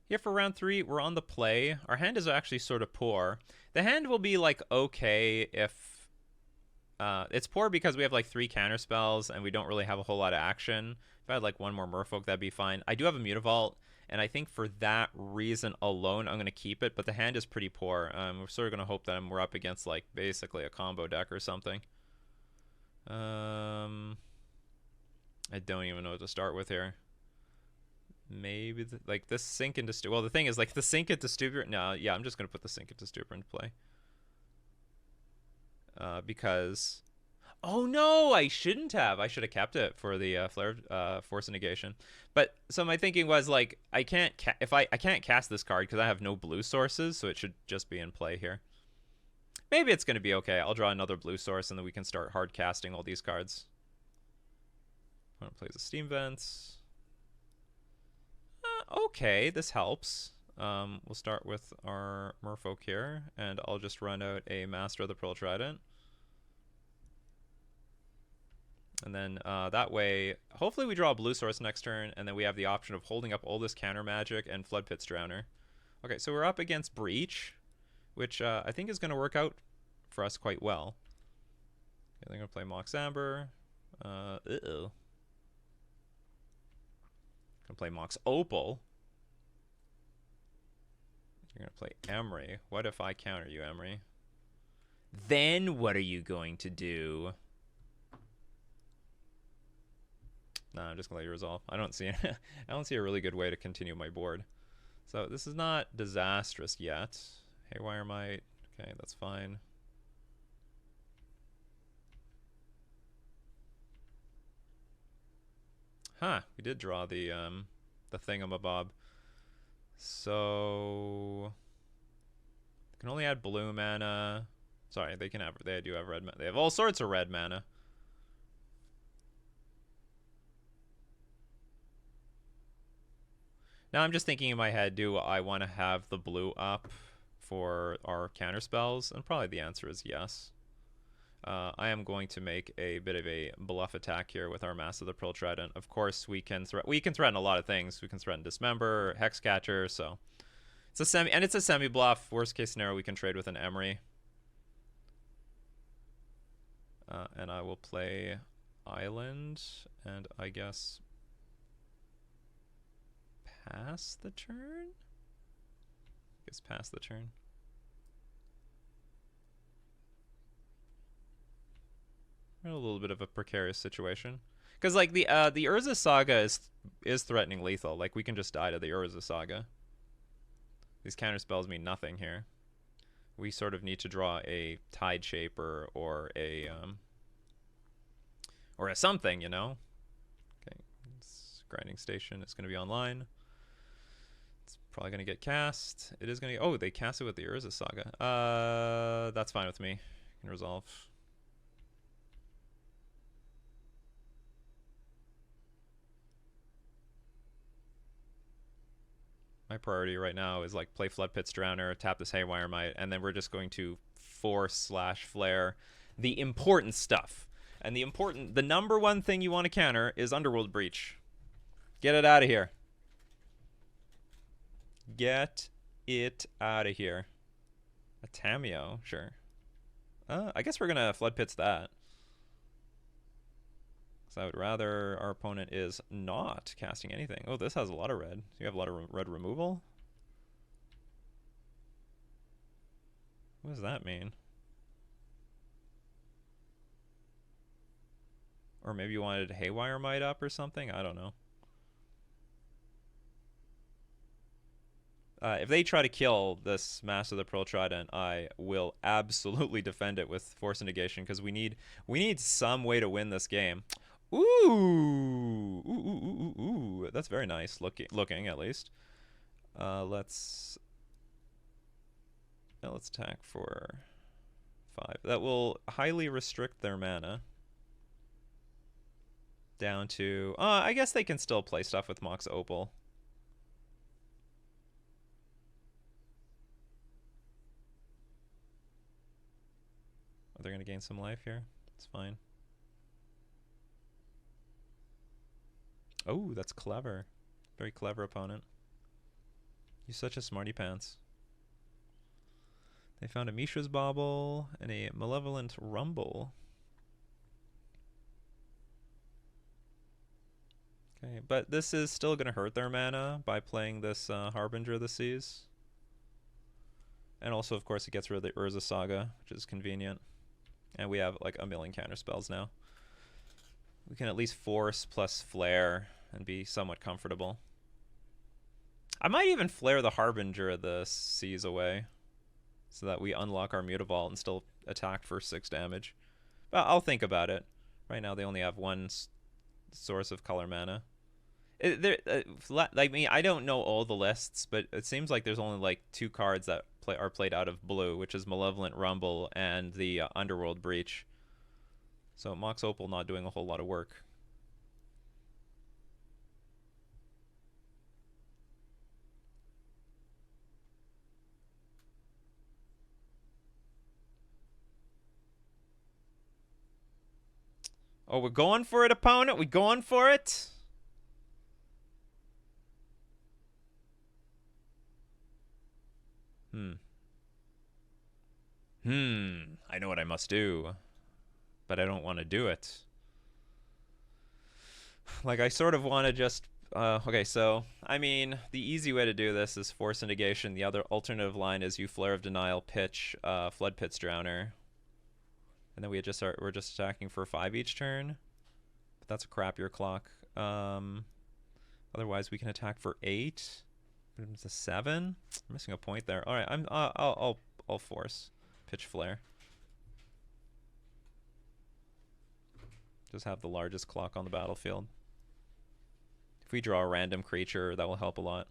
Here for round 3, we're on the play. Our hand is actually sort of poor. The hand will be like okay if... it's poor because we have like 3 counter spells and we don't really have a whole lot of action. If I had like 1 more Merfolk, that'd be fine. I do have a Mutavault, and I think for that reason alone, I'm going to keep it. But the hand is pretty poor. We're sort of going to hope that we're up against like basically a combo deck or something. I don't even know what to start with here. Maybe like this Sink into Stupor. Well, the thing is like the Sink into Stupor. No, yeah, I'm just going to put the Sink into Stupor into play. Because... Oh no, I shouldn't have. I should have kept it for the Flare Force Negation. But so my thinking was like I can't I can't cast this card because I have no blue sources, so it should just be in play here. Maybe it's going to be okay. I'll draw another blue source and then we can start hard casting all these cards. Opponent plays a Steam Vents. Okay, this helps. We'll start with our Merfolk here, and I'll just run out a Master of the Pearl Trident. And then that way, hopefully we draw a blue source next turn, and then we have the option of holding up all this counter magic and Flood Pit's Drowner. Okay, so we're up against Breach, which I think is going to work out for us quite well. Okay, they're going to play Mox Amber. Going to play Mox Opal. You're going to play Emery. What if I counter you, Emery? Then what are you going to do? Nah, I'm just gonna let you resolve. I don't see I don't see a really good way to continue my board. So this is not disastrous yet. Haywire Might. Okay, that's fine. Huh, we did draw the thingamabob. So can only add blue mana. Sorry, they do have red mana. They have all sorts of red mana. Now I'm just thinking in my head, do I want to have the blue up for our counter spells? And probably the answer is yes. I am going to make a bit of a bluff attack here with our Master of the Pearl Trident. Of course, we can threaten a lot of things. We can threaten Dismember, Hexcatcher, so it's a semi bluff. Worst case scenario, we can trade with an Emery. And I will play Island, and I guess pass the turn? I guess pass the turn. We're in a little bit of a precarious situation. Because like the Urza Saga is threatening lethal. Like we can just die to the Urza Saga. These counter spells mean nothing here. We sort of need to draw a Tide Shaper or a something, you know? Okay. Grinding Station is gonna be online. Probably going to get cast. It is going to... Oh, they cast it with the Urza Saga. That's fine with me. Can resolve. My priority right now is like play Flood Pit's Drowner, tap this Haywire Might, and then we're just going to force/flare the important stuff. And the number one thing you want to counter is Underworld Breach. Get it out of here. Get it out of here. A Tameo, sure. I guess we're gonna Flood Pits that. So I would rather our opponent is not casting anything. Oh, this has a lot of red. You have a lot of red removal? What does that mean? Or maybe you wanted Haywire Might up or something? I don't know. If they try to kill this Master of the Pearl Trident, I will absolutely defend it with Force and Negation because we need some way to win this game. Ooh, that's very nice looking at least. Let's attack for 5. That will highly restrict their mana down to. I guess they can still play stuff with Mox Opal. going to gain some life here. It's fine. Oh, that's clever. Very clever opponent. You're such a smarty pants. They found a Mishra's Bauble and a Malevolent Rumble. Okay, but this is still going to hurt their mana by playing this Harbinger of the Seas. And also, of course, it gets rid of the Urza Saga, which is convenient. And we have like a million counter spells now. We can at least force plus flare and be somewhat comfortable. I might even flare the Harbinger of the Seas away so that we unlock our Mutavault and still attack for 6 damage. But I'll think about it. Right now they only have one source of color mana. Like me, I don't know all the lists, but it seems like there's only like 2 cards that are played out of blue, which is Malevolent Rumble and the Underworld Breach. So Mox Opal not doing a whole lot of work. Oh, we're going for it, opponent. We going for it. I know what I must do, but I don't want to do it. Like, I sort of want to just... okay, so, I mean, the easy way to do this is Force Negation. The other alternative line is you Flare of Denial, pitch Flood Pit's Drowner. And then we're just attacking for 5 each turn. But that's a crappier clock. Otherwise, we can attack for 8. But it's a 7. I'm missing a point there. All right, I'll force pitch flare. Just have the largest clock on the battlefield. If we draw a random creature, that will help a lot.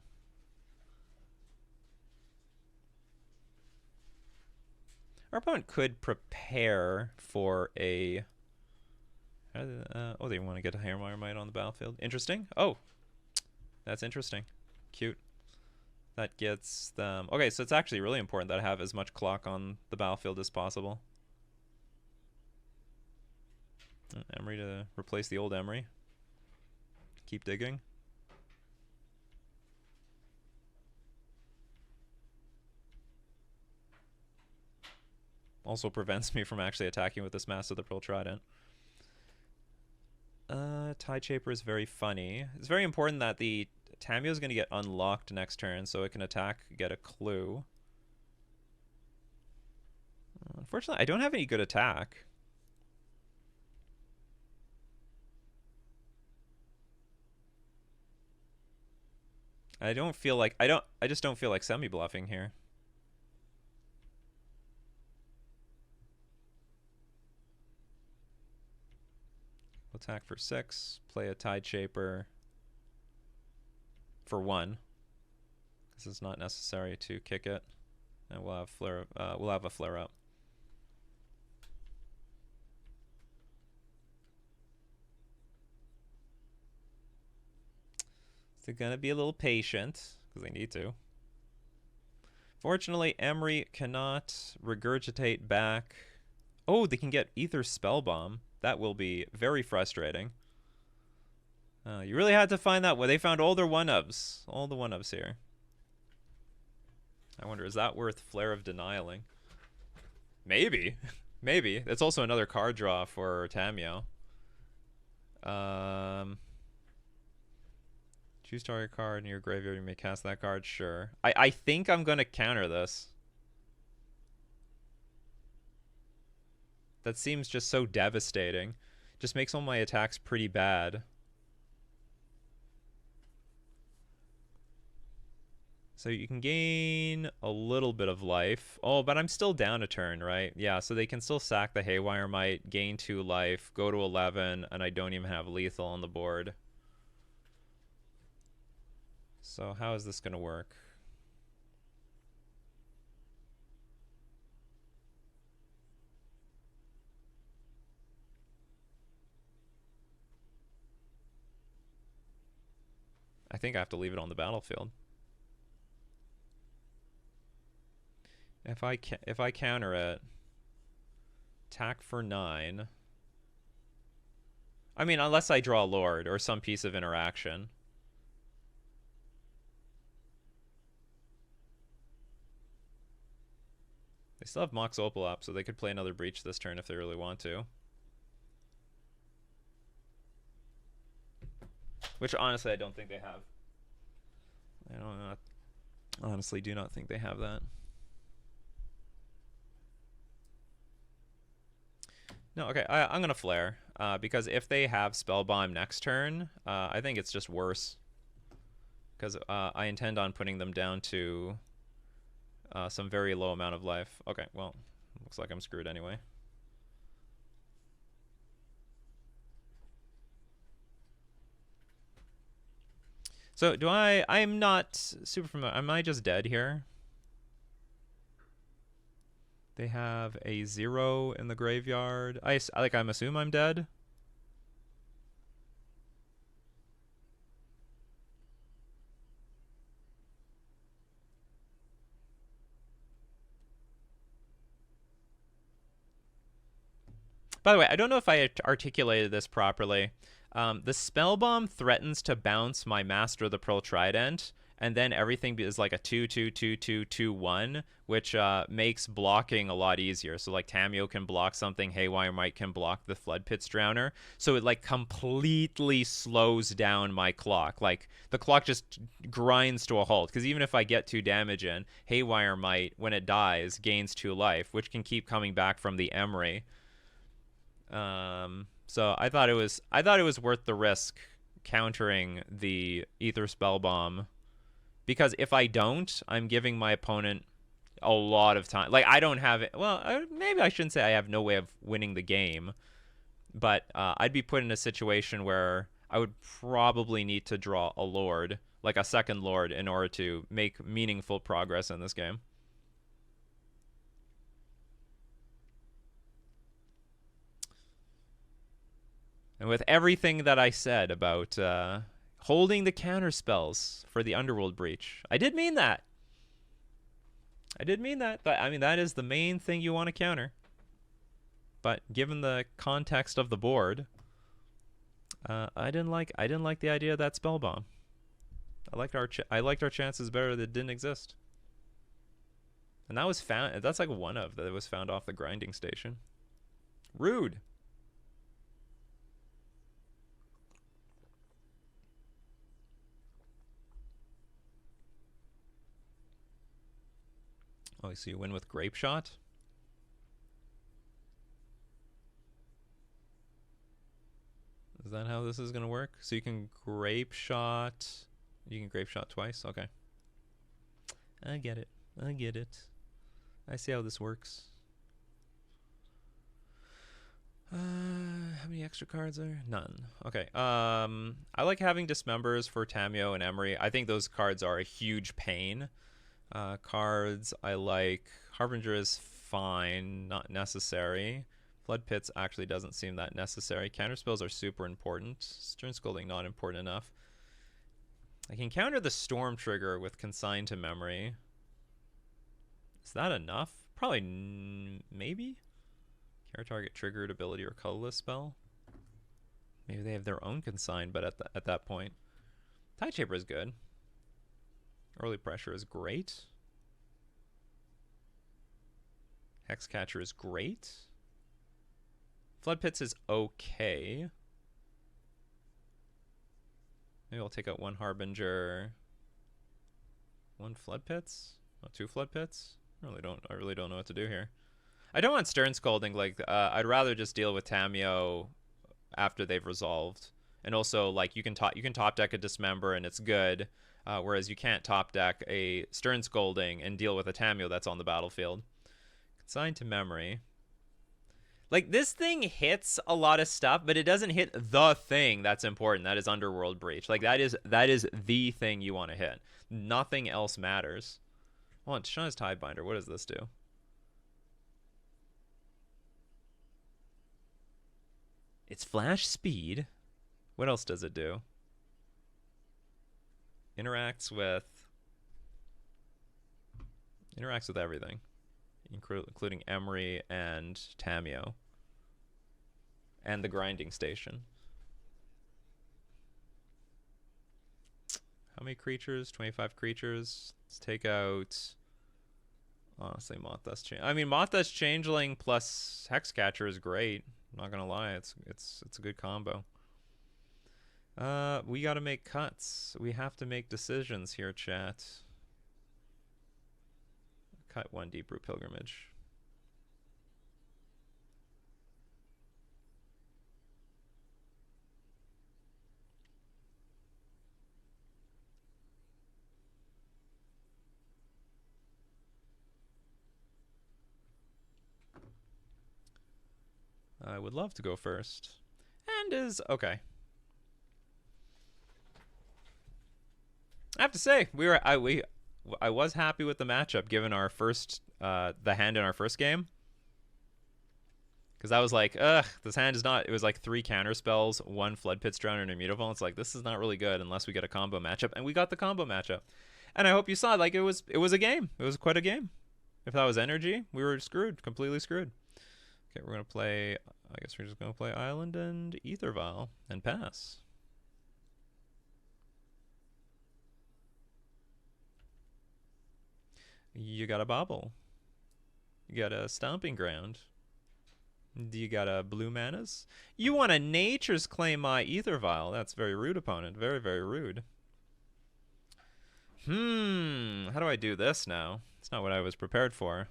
Our opponent could prepare for a... oh, they want to get a Hairmire Might on the battlefield. Interesting. Oh, that's interesting. Cute. That gets them... Okay, so it's actually really important that I have as much clock on the battlefield as possible. Emery to replace the old Emery. Keep digging. Also prevents me from actually attacking with this Mass of the Pearl Trident. Tide Shaper is very funny. It's very important that the Tamio is going to get unlocked next turn, so it can attack, get a clue. Unfortunately, I don't have any good attack. I don't feel like I just don't feel like semi-bluffing here. Attack for 6, play a Tide Shaper for 1. This is not necessary to kick it, and we'll have flare. We'll have a flare up. They're gonna be a little patient because they need to. Fortunately, Emery cannot regurgitate back. Oh, they can get Ether Spellbomb. That will be very frustrating. You really had to find that. Well, they found all their one-ups. All the one-ups here. I wonder, is that worth Flare of Denialing? Maybe. Maybe. That's also another card draw for Tamio. Choose target card in your graveyard. You may cast that card. Sure. I think I'm going to counter this. That seems just so devastating. Just makes all my attacks pretty bad. So you can gain a little bit of life. Oh, but I'm still down a turn, right? Yeah, so they can still sack the Haywire Might, gain 2 life, go to 11, and I don't even have lethal on the board. So how is this going to work? I think I have to leave it on the battlefield. If I counter it, Attack for 9. I mean, unless I draw Lord or some piece of interaction. They still have Mox Opal up, so they could play another Breach this turn if they really want to. Which, honestly, I don't think they have. Honestly do not think they have that. No, okay, I'm going to Flare. Because if they have Spellbomb next turn, I think it's just worse. Because I intend on putting them down to some very low amount of life. Okay, well, looks like I'm screwed anyway. So I'm not super familiar. Am I just dead here? They have a 0 in the graveyard. I'm assume I'm dead. By the way, I don't know if I articulated this properly. The Spellbomb threatens to bounce my Master of the Pearl Trident, and then everything is like a 2/2/2/2/2/1, which makes blocking a lot easier. So like Tamiyo can block something, Haywire Might can block the Flood Pits Drowner. So it like completely slows down my clock. Like the clock just grinds to a halt, because even if I get 2 damage in, Haywire Might, when it dies, gains 2 life, which can keep coming back from the Emery. So I thought it was worth the risk countering the Ether Spellbomb, because if I don't, I'm giving my opponent a lot of time. Like I don't have it. Well, maybe I shouldn't say I have no way of winning the game, but I'd be put in a situation where I would probably need to draw a Lord, like a second Lord, in order to make meaningful progress in this game. And with everything that I said about holding the counter spells for the Underworld Breach, I did mean that. I did mean that. But, I mean, that is the main thing you want to counter. But given the context of the board, I didn't like the idea of that Spellbomb. I liked our chances better that it didn't exist. And that was found. That's like one of that was found off the grinding station. Rude. Oh, so you win with Grape Shot? Is that how this is going to work? So you can Grape Shot... You can Grape Shot twice? Okay. I get it. I get it. I see how this works. How many extra cards are there? None. Okay. I like having Dismembers for Tamiyo and Emery. I think those cards are a huge pain. Cards I like. Harbinger is fine, not necessary. Flood Pits actually doesn't seem that necessary. Counterspells are super important. Stern Scolding not important enough. I can counter the Storm Trigger with Consign to Memory. Is that enough? Probably, maybe? Care target triggered ability or colorless spell? Maybe they have their own Consign, but at that point. Tide Shaper is good. Early Pressure is great. Hexcatcher is great. Flood Pits is okay. Maybe I'll take out 1 Harbinger. 1 Flood Pits? Oh, 2 Flood Pits? I really don't know what to do here. I don't want Stern Scolding. Like, I'd rather just deal with Tamiyo after they've resolved. And also, like, you can top deck a Dismember and it's good. Whereas you can't top deck a Stern Scolding and deal with a Tamiyo that's on the battlefield. Consign to Memory. Like, this thing hits a lot of stuff, but it doesn't hit the thing that's important. That is Underworld Breach. Like, that is the thing you want to hit. Nothing else matters. Oh, it's Shana's Tidebinder. What does this do? It's flash speed. What else does it do? Interacts with everything. including Emery and Tamio. And the grinding station. How many creatures? 25 creatures. Let's take out... Honestly, Mothdust Changeling. I mean, Mothdust Changeling plus Hexcatcher is great. I'm not gonna lie, it's a good combo. We gotta make cuts. We have to make decisions here, chat. Cut one Deep-Root Pilgrimage. I would love to go first. And is okay. I have to say, I was happy with the matchup given our first the hand in our first game. Because I was like, ugh, this hand is not... It was like 3 counter spells, 1 Flood Pits Drowner, and a Mutavault. It's like, this is not really good unless we get a combo matchup. And we got the combo matchup. And I hope you saw, like, it was a game. It was quite a game. If that was energy, we were screwed. Completely screwed. Okay, we're going to play... I guess we're just going to play Island and Ether Vial and pass. You got a Bobble. You got a Stomping Ground. Do you got a blue manas? You want a Nature's Claim my Ether Vial. That's very rude, opponent. Very, very rude. How do I do this now? It's not what I was prepared for.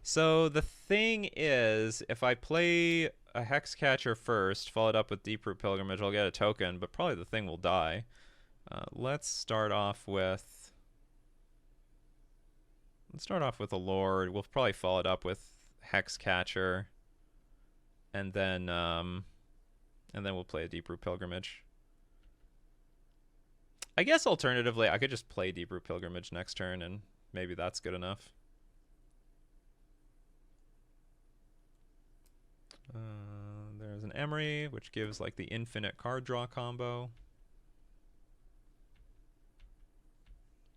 So the thing is, if I play a Hexcatcher first, followed up with Deep-Root Pilgrimage, I'll get a token, but probably the thing will die. Let's start off with... Let's start off with a Lord. We'll probably follow it up with Hexcatcher, and then we'll play a Deep-Root Pilgrimage. I guess alternatively, I could just play Deep-Root Pilgrimage next turn, and maybe that's good enough. There's an Emery, which gives like the infinite card draw combo.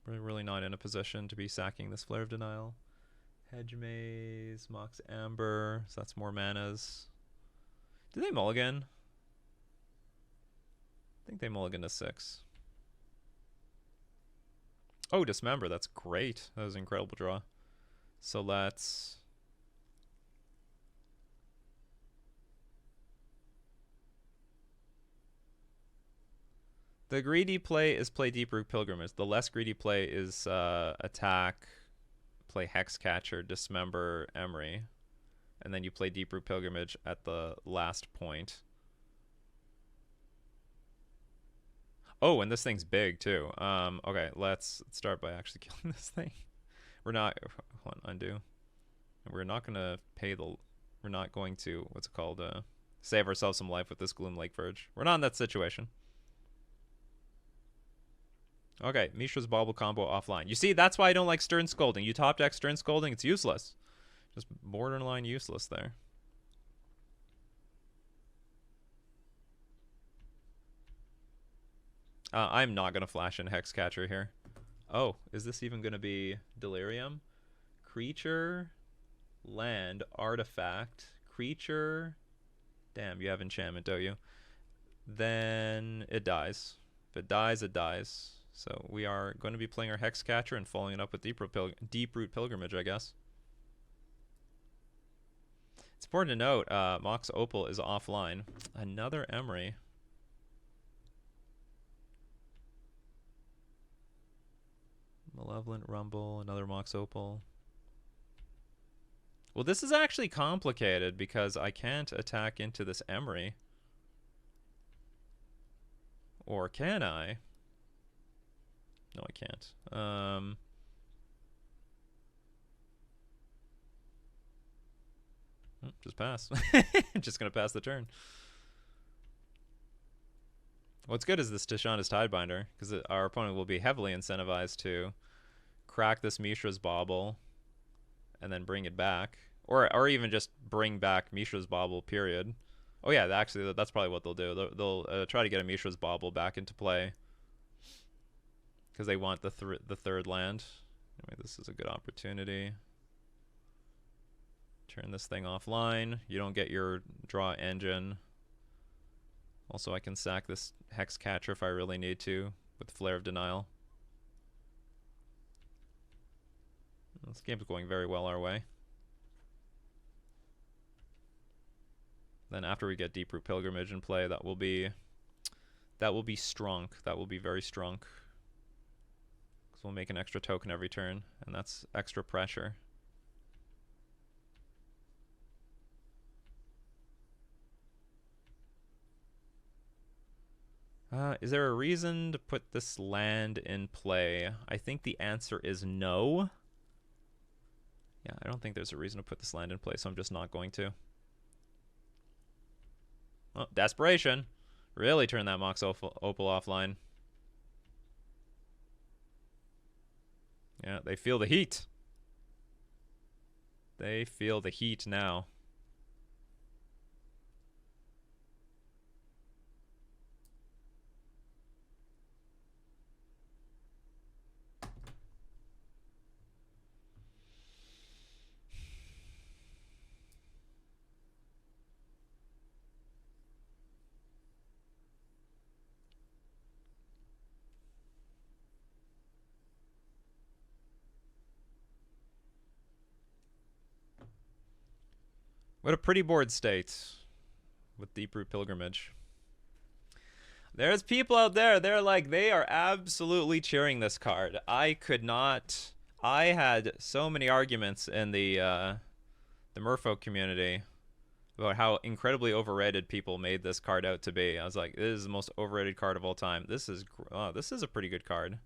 We're really not in a position to be sacking this Flare of Denial. Hedge Maze, Mox Amber, so that's more manas. Do they mulligan? I think they mulligan to 6. Oh, Dismember, that's great. That was an incredible draw. So let's... The greedy play is play Deep-Root Pilgrimage. The less greedy play is attack, play Hexcatcher, Dismember, Emery. And then you play Deep-Root Pilgrimage at the last point. Oh, and this thing's big too. Okay, let's start by actually killing this thing. We're not... Hold on, undo. We're not going to pay the... We're not going to... What's it called? Save ourselves some life with this Gloom Lake Verge. We're not in that situation. Okay, Mishra's Bauble combo offline. You see, that's why I don't like Stern Scolding. You top deck Stern Scolding, it's useless. Just borderline useless there. I'm not going to flash in Hexcatcher here. Oh, is this even going to be Delirium? Creature, land, artifact, creature. Damn, you have enchantment, don't you? Then it dies. If it dies, it dies. So we are going to be playing our Hexcatcher and following it up with Deep-Root Pilgrimage, I guess. It's important to note, Mox Opal is offline. Another Emery. Malevolent Rumble, another Mox Opal. Well, this is actually complicated because I can't attack into this Emery. Or can I? No, I can't. Just pass. Just going to pass the turn. What's good is this Tishana's Tidebinder, because our opponent will be heavily incentivized to crack this Mishra's Bauble and then bring it back. Or even just bring back Mishra's Bauble, period. Oh yeah, actually, that's probably what they'll do. They'll try to get a Mishra's Bauble back into play. because they want the third land. Anyway, this is a good opportunity. Turn this thing offline. You don't get your draw engine. Also, I can sack this Hex Catcher if I really need to with Flare of Denial. This game's going very well our way. Then after we get Deeproot Pilgrimage in play, that will be strong. That will be very strong. Because we'll make an extra token every turn, and that's extra pressure. Is there a reason to put this land in play? I think the answer is no. Yeah, I don't think there's a reason to put this land in play, so I'm just not going to. Oh, desperation. Really turn that Mox Opal offline. Yeah, they feel the heat. They feel the heat now. What a pretty board state with Deeproot Pilgrimage. There's people out there, they're like, they are absolutely cheering this card. I could not. I had so many arguments in the Merfolk community about how incredibly overrated people made this card out to be. I was like, this is the most overrated card of all time. This is a pretty good card.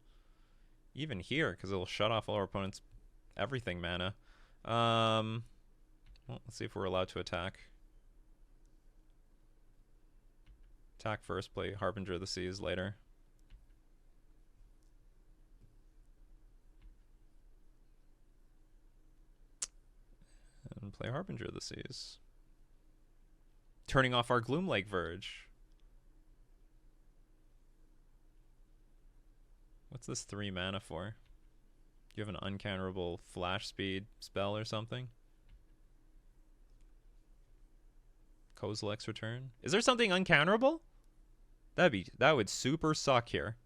Even here, because it'll shut off all our opponents' everything mana. Well, let's see if we're allowed to attack. Attack first, play Harbinger of the Seas later. And play Harbinger of the Seas. Turning off our Gloomlake Verge. What's this 3 mana for? Do you have an uncounterable flash speed spell or something? Kozilek's Return. Is there something uncounterable? That would super suck here.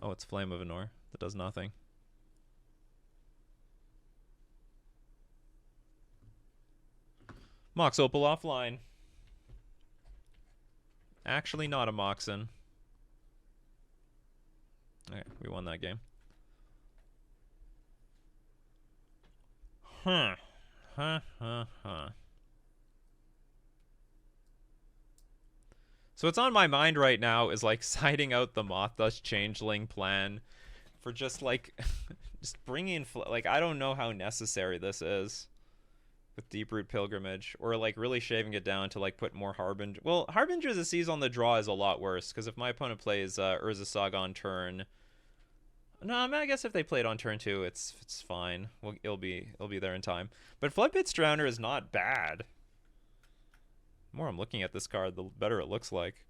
Oh, it's Flame of Anor. That does nothing. Mox Opal offline. Actually not a Moxen. Okay, we won that game. Huh. So what's on my mind right now is like siding out the Mothdust Changeling plan for just like just bringing like I don't know how necessary this is with Deeproot Pilgrimage, or like really shaving it down to like put more Harbinger. Well, Harbinger of the Seas on the draw is a lot worse because if my opponent plays Urza Saga on turn, no, I mean, I guess if they play it on turn 2, it's fine. Well, it'll be there in time. But Floodpit's Drowner is not bad. The more I'm looking at this card, the better it looks like.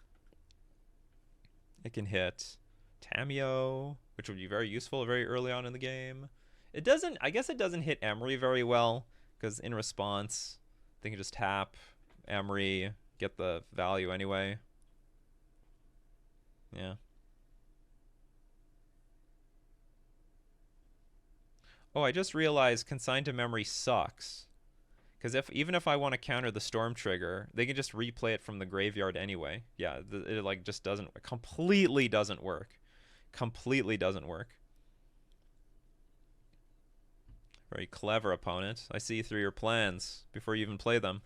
It can hit Tameo, which would be very useful very early on in the game. It doesn't, I guess it doesn't hit Emery very well, because in response, they can just tap Emery, get the value anyway. Yeah. Oh, I just realized Consigned to Memory sucks. Because even if I want to counter the Storm Trigger, they can just replay it from the graveyard anyway. Yeah, it like just completely doesn't work. Completely doesn't work. Very clever opponent. I see through your plans before you even play them.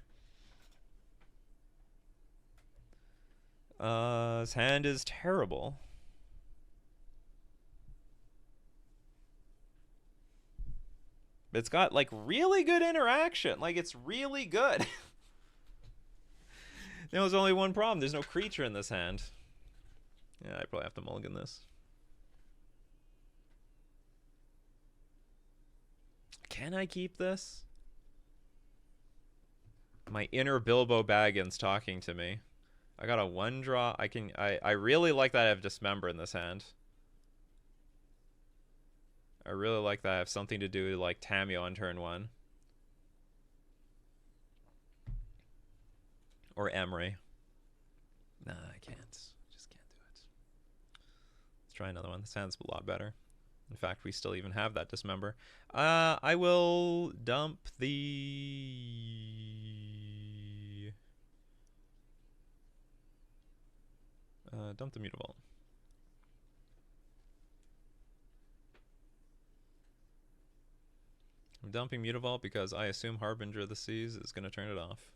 His hand is terrible. It's got like really good interaction. Like it's really good. There was only one problem. There's no creature in this hand. Yeah, I probably have to mulligan this. Can I keep this? My inner Bilbo Baggins talking to me. I got a 1 draw. I really like that I have Dismember in this hand. I really like that. I have something to do like Tameo on turn 1. Or Emery. Nah, I can't. Just can't do it. Let's try another one. This hand's a lot better. In fact, we still even have that Dismember. I will dump the... dump the Mutavault. I'm dumping Mutavault because I assume Harbinger of the Seas is going to turn it off.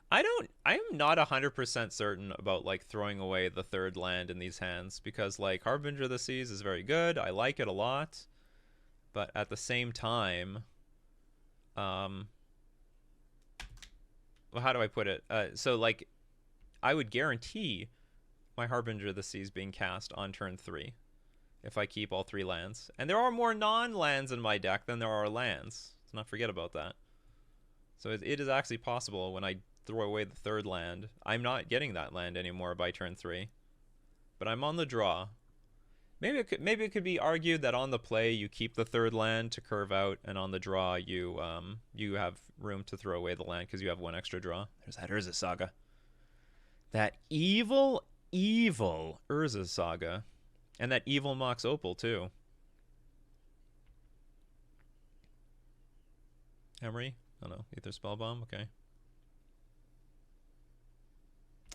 I'm not 100% certain about like throwing away the third land in these hands because like Harbinger of the Seas is very good. I like it a lot. But at the same time, well, how do I put it? So like I would guarantee my Harbinger of the Seas being cast on turn 3 if I keep all 3 lands. And there are more non-lands in my deck than there are lands. Let's not forget about that. So it is actually possible when I throw away the third land, I'm not getting that land anymore by turn 3. But I'm on the draw. Maybe it could be argued that on the play you keep the third land to curve out, and on the draw you have room to throw away the land because you have 1 extra draw. There's that Urza Saga. That evil Urza Saga. And that evil Mox Opal too. Emery? Oh no, Ether Spellbomb, okay.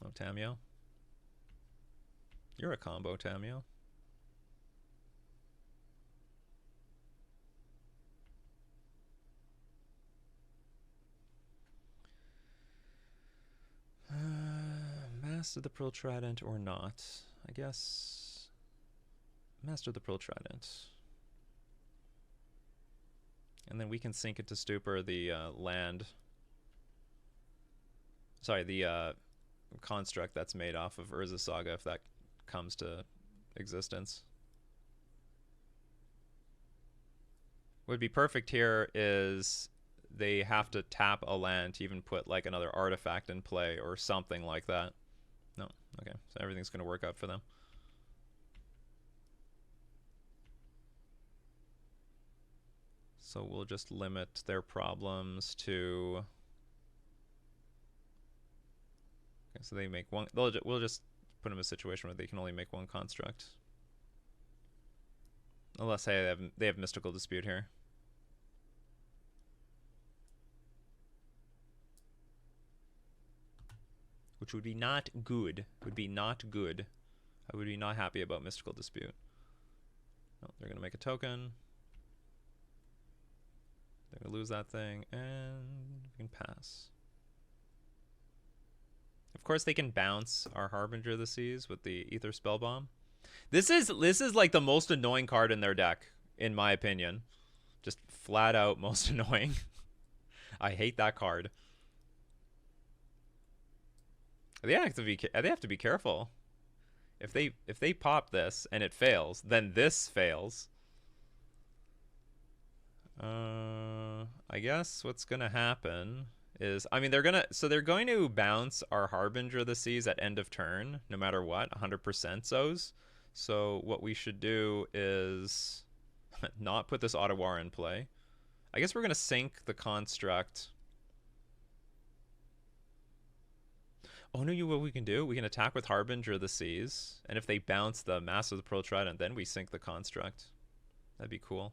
Oh, Tameo. You're a combo, Tameo. Master the Pearl Trident or not? I guess Master the Pearl Trident. And then we can sink into Stupor the land. Sorry, the construct that's made off of Urza Saga if that comes to existence. What would be perfect here is they have to tap a land to even put like another artifact in play or something like that. No, okay, so everything's going to work out for them. So we'll just limit their problems to... Okay, so they make one... We'll just put them in a situation where they can only make 1 construct. Unless they have Mystical Dispute here. Which would be not good. Would be not good. I would be not happy about Mystical Dispute. Oh, they're going to make a token. They're going to lose that thing, and we can pass. Of course, they can bounce our Harbinger of the Seas with the Ether Spellbomb. This is like the most annoying card in their deck, in my opinion. Just flat out most annoying. I hate that card. They have to be careful. If they pop this and it fails, then this fails. I guess what's gonna happen is, I mean, they're going to bounce our Harbinger of the Seas at end of turn, no matter what, 100% so's. So what we should do is not put this Ottawa in play. I guess we're going to sink the construct. Oh no, what we can do? We can attack with Harbinger of the Seas, and if they bounce the Master of the Pearl Trident, then we sink the construct. That'd be cool.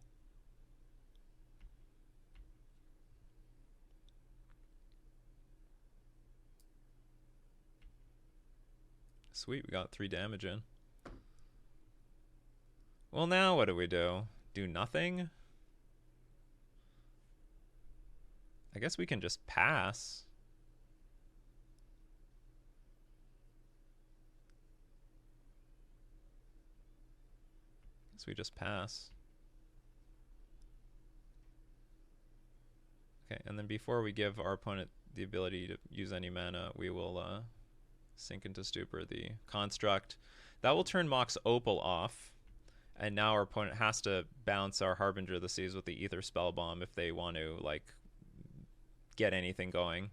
Sweet, we got 3 damage in. Well, now what do we do? Do nothing? I guess we can just pass. So we just pass. Okay, and then before we give our opponent the ability to use any mana, we will sink into Stupor the construct. That will turn Mox Opal off, and now our opponent has to bounce our Harbinger of the Seas with the Ether Spellbomb if they want to, like, get anything going.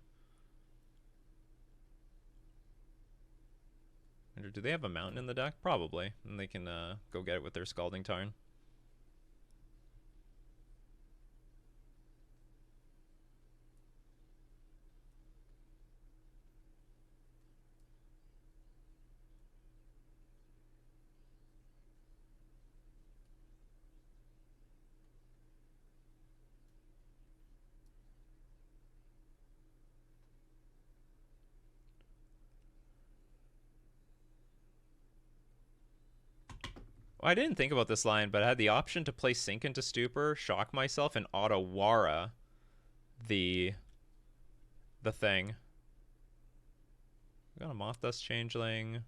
Sidebinder. Do they have a mountain in the deck? Probably. And they can go get it with their Scalding Tarn. Well, I didn't think about this line, but I had the option to play Sink into Stupor, shock myself, and Otawara the thing. We got a Mothdust Changeling.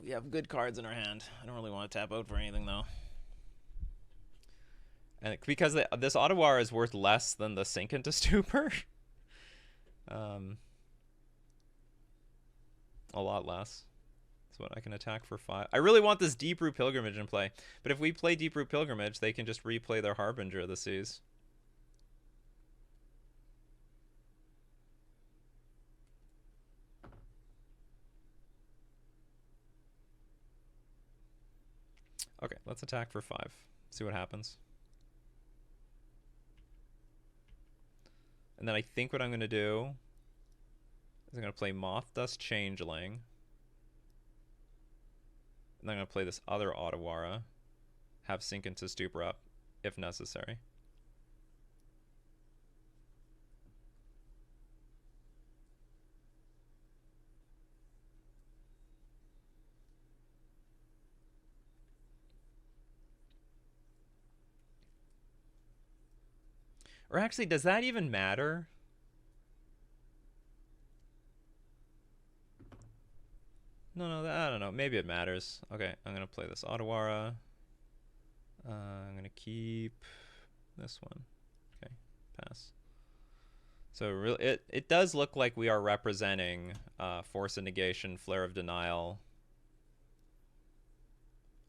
We have good cards in our hand. I don't really want to tap out for anything, though. And because this Otawara is worth less than the Sink into Stupor. A lot less. That's what I can attack for 5. I really want this Deep-Root Pilgrimage in play. But if we play Deep-Root Pilgrimage, they can just replay their Harbinger of the Seas. Okay, let's attack for 5. See what happens. And then I think what I'm going to do is I'm going to play Mothdust Changeling. And I'm going to play this other Otawara. Have Sink into Stupor up, if necessary. Or actually, does that even matter? No, I don't know. Maybe it matters. Okay, I'm going to play this Otawara. I'm going to keep this one. Okay, pass. So it does look like we are representing Force of Negation, Flare of Denial.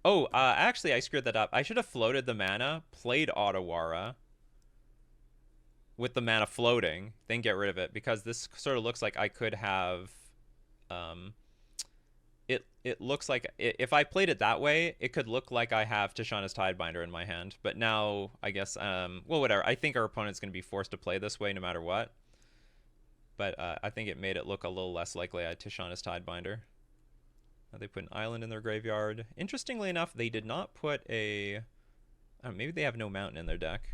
Oh, actually, I screwed that up. I should have floated the mana, played Otawara with the mana floating, then get rid of it, because this sort of looks like I could have... It looks like if I played it that way, it could look like I have Tishana's Tidebinder in my hand. But now, I guess, well, whatever. I think our opponent's going to be forced to play this way no matter what. But I think it made it look a little less likely I had Tishana's Tidebinder. They put an island in their graveyard. Interestingly enough, they did not put a... I don't know, maybe they have no mountain in their deck.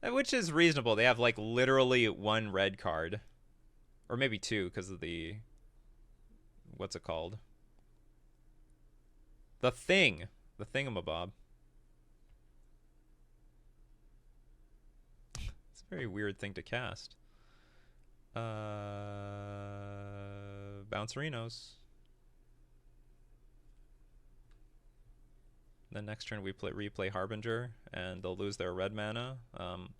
Which is reasonable. They have, like, literally one red card. Or maybe two, because of the... What's it called? The Thing. The Thingamabob. It's a very weird thing to cast. Bouncerinos. Then next turn we replay Harbinger, and they'll lose their red mana.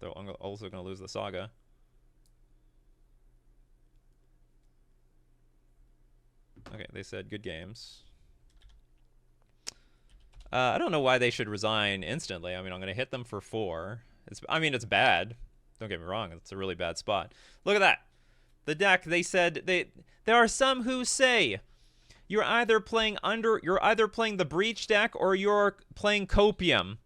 They're also going to lose the Saga. Okay, they said good games. I don't know why they should resign instantly. I mean, I'm going to hit them for 4. I mean, it's bad. Don't get me wrong. It's a really bad spot. Look at that. The deck, they said... There are some who say... You're either playing the Breach deck or you're playing Copium.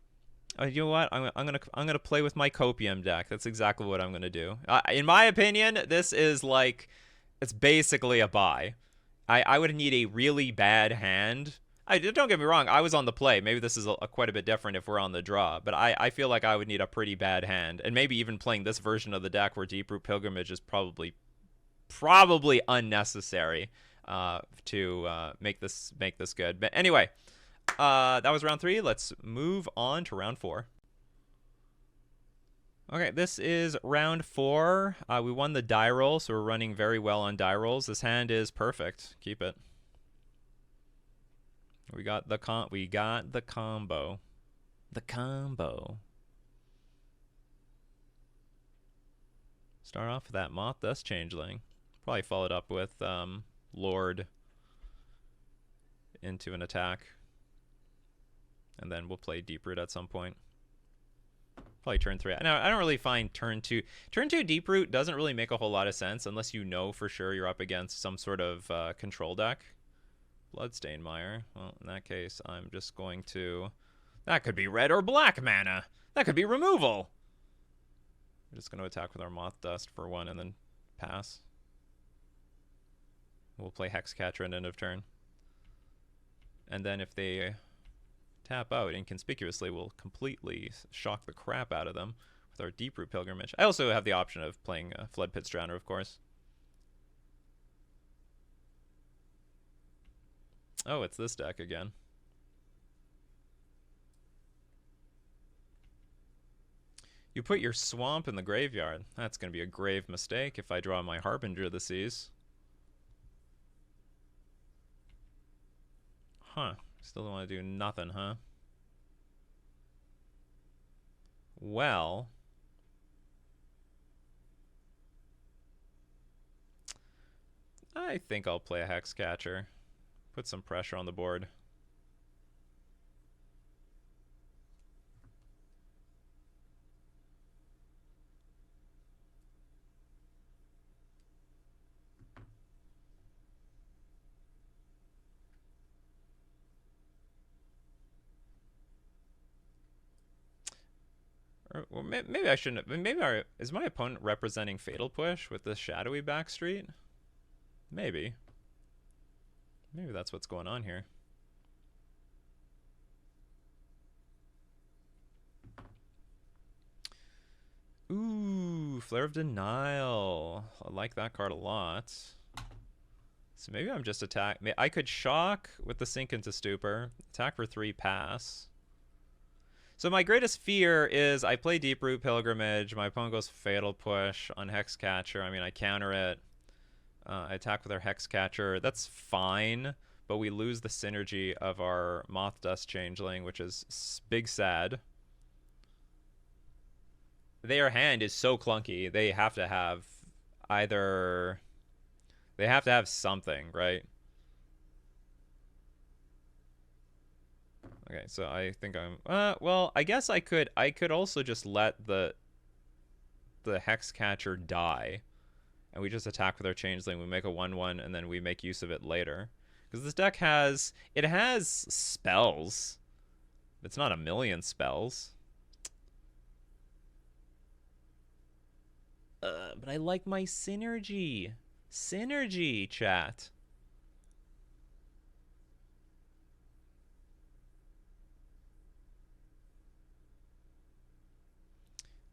You know what? I'm gonna play with my Copium deck. That's exactly what I'm gonna do. In my opinion, this is like, it's basically a buy. I would need a really bad hand. Don't get me wrong. I was on the play. Maybe this is quite a bit different if we're on the draw. But I feel like I would need a pretty bad hand, and maybe even playing this version of the deck where Deep-Root Pilgrimage is probably unnecessary. To make this good. But anyway, that was round 3. Let's move on to round 4. Okay, this is round 4. We won the die roll, so we're running very well on die rolls. This hand is perfect. Keep it. We got the combo. The combo. Start off with that Mothdust Changeling. Probably followed up with Lord into an attack. And then we'll play Deep Root at some point. Probably turn 3. Now, I don't really find turn 2. Turn 2 Deep Root doesn't really make a whole lot of sense unless you know for sure you're up against some sort of control deck. Bloodstained Mire. Well, in that case, I'm just going to... That could be red or black mana. That could be removal. We're just going to attack with our Mothdust for 1 and then pass. We'll play Hexcatcher at end of turn. And then if they tap out inconspicuously, we'll completely shock the crap out of them with our Deeproot Pilgrimage. I also have the option of playing Floodpit Drowner, of course. Oh, it's this deck again. You put your Swamp in the graveyard. That's going to be a grave mistake if I draw my Harbinger of the Seas. Huh. Still don't want to do nothing, huh? Well... I think I'll play a Hexcatcher. Put some pressure on the board. Or maybe I shouldn't. Maybe is my opponent representing Fatal Push with this shadowy backstreet? Maybe. Maybe that's what's going on here. Ooh, Flare of Denial. I like that card a lot. So maybe I'm just I could shock with the Sink into Stupor. Attack for 3, pass. So my greatest fear is I play Deeproot Pilgrimage. My opponent goes Fatal Push on Hexcatcher. I mean, I counter it. I attack with our Hexcatcher. That's fine, but we lose the synergy of our Mothdust Changeling, which is big sad. Their hand is so clunky. They have to have either... They have to have something, right? Okay, so I think I'm... well, I guess I could also just let the Hexcatcher die. And we just attack with our Changeling. We make a 1/1, and then we make use of it later. Because this deck has... It has spells. It's not a million spells. But I like my synergy. Synergy, chat.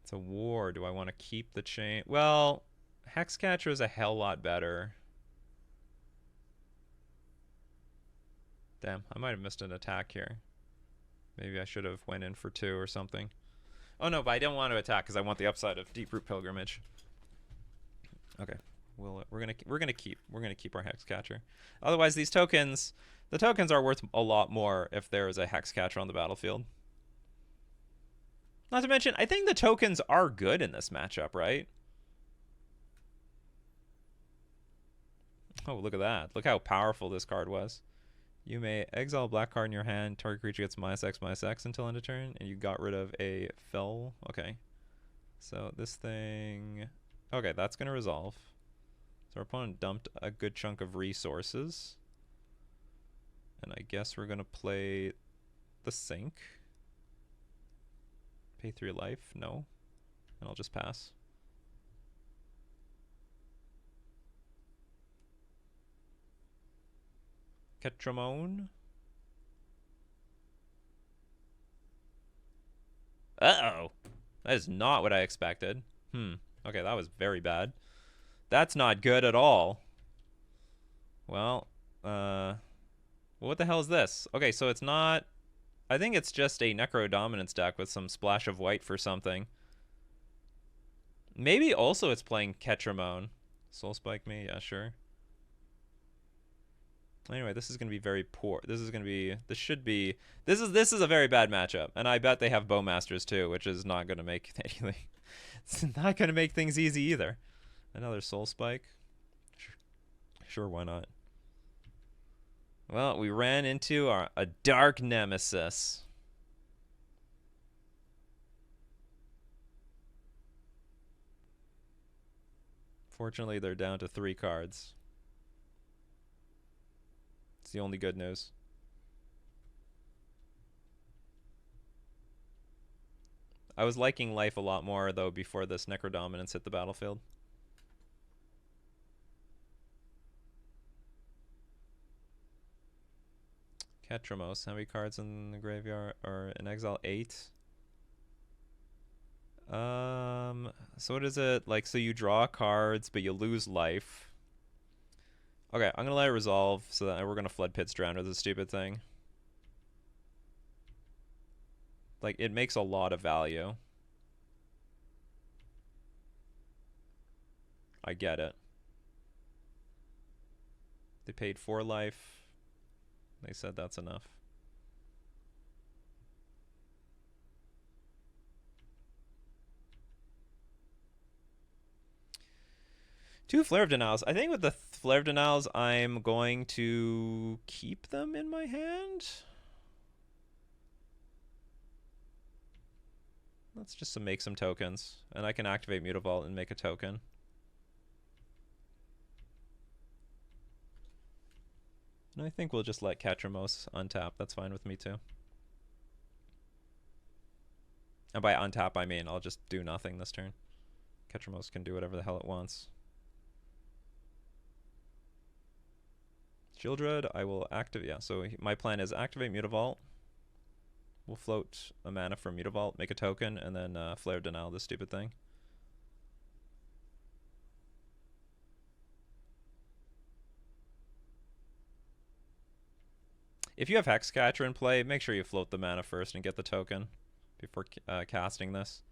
It's a war. Do I want to keep the chain? Well, Hexcatcher is a hell lot better. Damn, I might have missed an attack here. Maybe I should have went in for 2 or something. Oh no, but I don't want to attack because I want the upside of Deeproot Pilgrimage. Okay, we're gonna keep our Hexcatcher. Otherwise, the tokens are worth a lot more if there is a Hexcatcher on the battlefield. Not to mention, I think the tokens are good in this matchup, right? Oh, look at that. Look how powerful this card was. You may exile a black card in your hand. Target creature gets -X/-X until end of turn, and you got rid of a fell. Okay. So this thing... Okay, that's going to resolve. So our opponent dumped a good chunk of resources. And I guess we're going to play the Sink. Pay 3 life? No. And I'll just pass. Ketramone. Uh-oh. That is not what I expected. Okay, that was very bad. That's not good at all. Well, what the hell is this? Okay, so it's not... I think it's just a Necro Dominance deck with some splash of white for something. Maybe also it's playing Ketramone. Soul Spike me? Yeah, sure. Anyway, this is going to be very poor. This is a very bad matchup. And I bet they have Bowmasters too, which is not going to make anything. It's not going to make things easy either. Another Soul Spike. Sure, why not? Well, we ran into a Dark Nemesis. Fortunately, they're down to 3 cards. It's the only good news. I was liking life a lot more, though, before this Necrodominance hit the battlefield. Ketramos. How many cards in the graveyard? Or in exile? 8. So what is it? Like, so you draw cards, but you lose life. Okay, I'm gonna let it resolve, so that we're gonna Flood Pits Drown with this stupid thing. Like, it makes a lot of value. I get it. They paid 4 life. They said that's enough. Two Flare of Denials. I think with the Flare of Denials, I'm going to keep them in my hand. That's just to make some tokens. And I can activate Mutavault and make a token. And I think we'll just let Ketramos untap. That's fine with me too. And by untap, I mean I'll just do nothing this turn. Ketramos can do whatever the hell it wants. Shieldred, I will activate. Yeah, so my plan is activate Mutavault. We'll float a mana from Mutavault, make a token, and then Flare Denial this stupid thing. If you have Hexcatcher in play, make sure you float the mana first and get the token before casting this.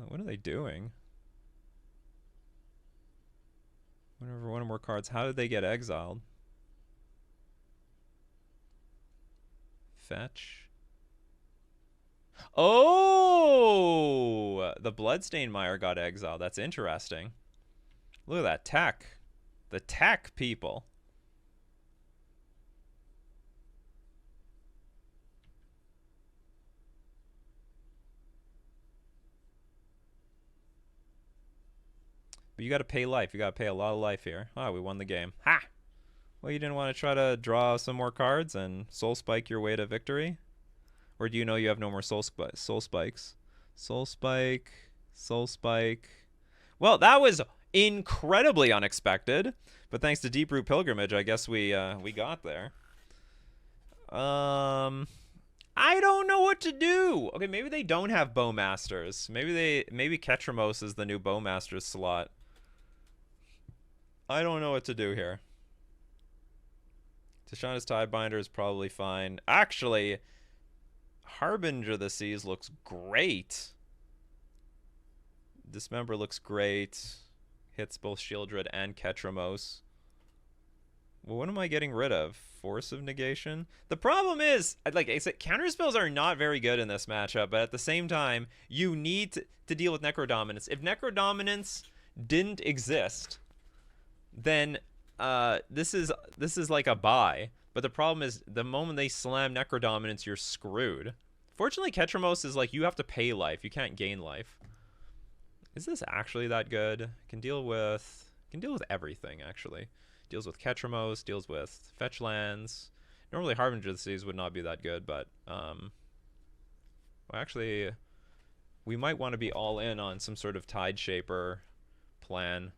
What are they doing? Whenever one or more cards, how did they get exiled? Fetch. Oh! The Bloodstained Mire got exiled. That's interesting. Look at that tech. The tech people. But you got to pay life. You got to pay a lot of life here. Oh, we won the game. Ha! Well, you didn't want to try to draw some more cards and soul spike your way to victory? Or do you know you have no more soul spikes? Soul spike. Soul spike. Well, that was incredibly unexpected. But thanks to Deep Root Pilgrimage, I guess we got there. I don't know what to do. Okay, maybe they don't have Bowmasters. Maybe Ketramos is the new Bowmasters slot. I don't know what to do here. Tishana's Tidebinder is probably fine. Actually, Harbinger of the Seas looks great. Dismember looks great. Hits both Shieldred and Ketramos. Well, what am I getting rid of? Force of Negation? The problem is, like I said, counterspells are not very good in this matchup, but at the same time, you need to deal with Necrodominance. If Necrodominance didn't exist, then this is like a buy. But the problem is, the moment they slam Necrodominance, you're screwed. Fortunately, Ketramos is like, you have to pay life. You can't gain life. Is this actually that good? Can deal with everything, actually. Deals with Ketramos, deals with fetch lands. Normally Harbinger of the Seas would not be that good, but well, actually, we might want to be all in on some sort of Tide Shaper plan.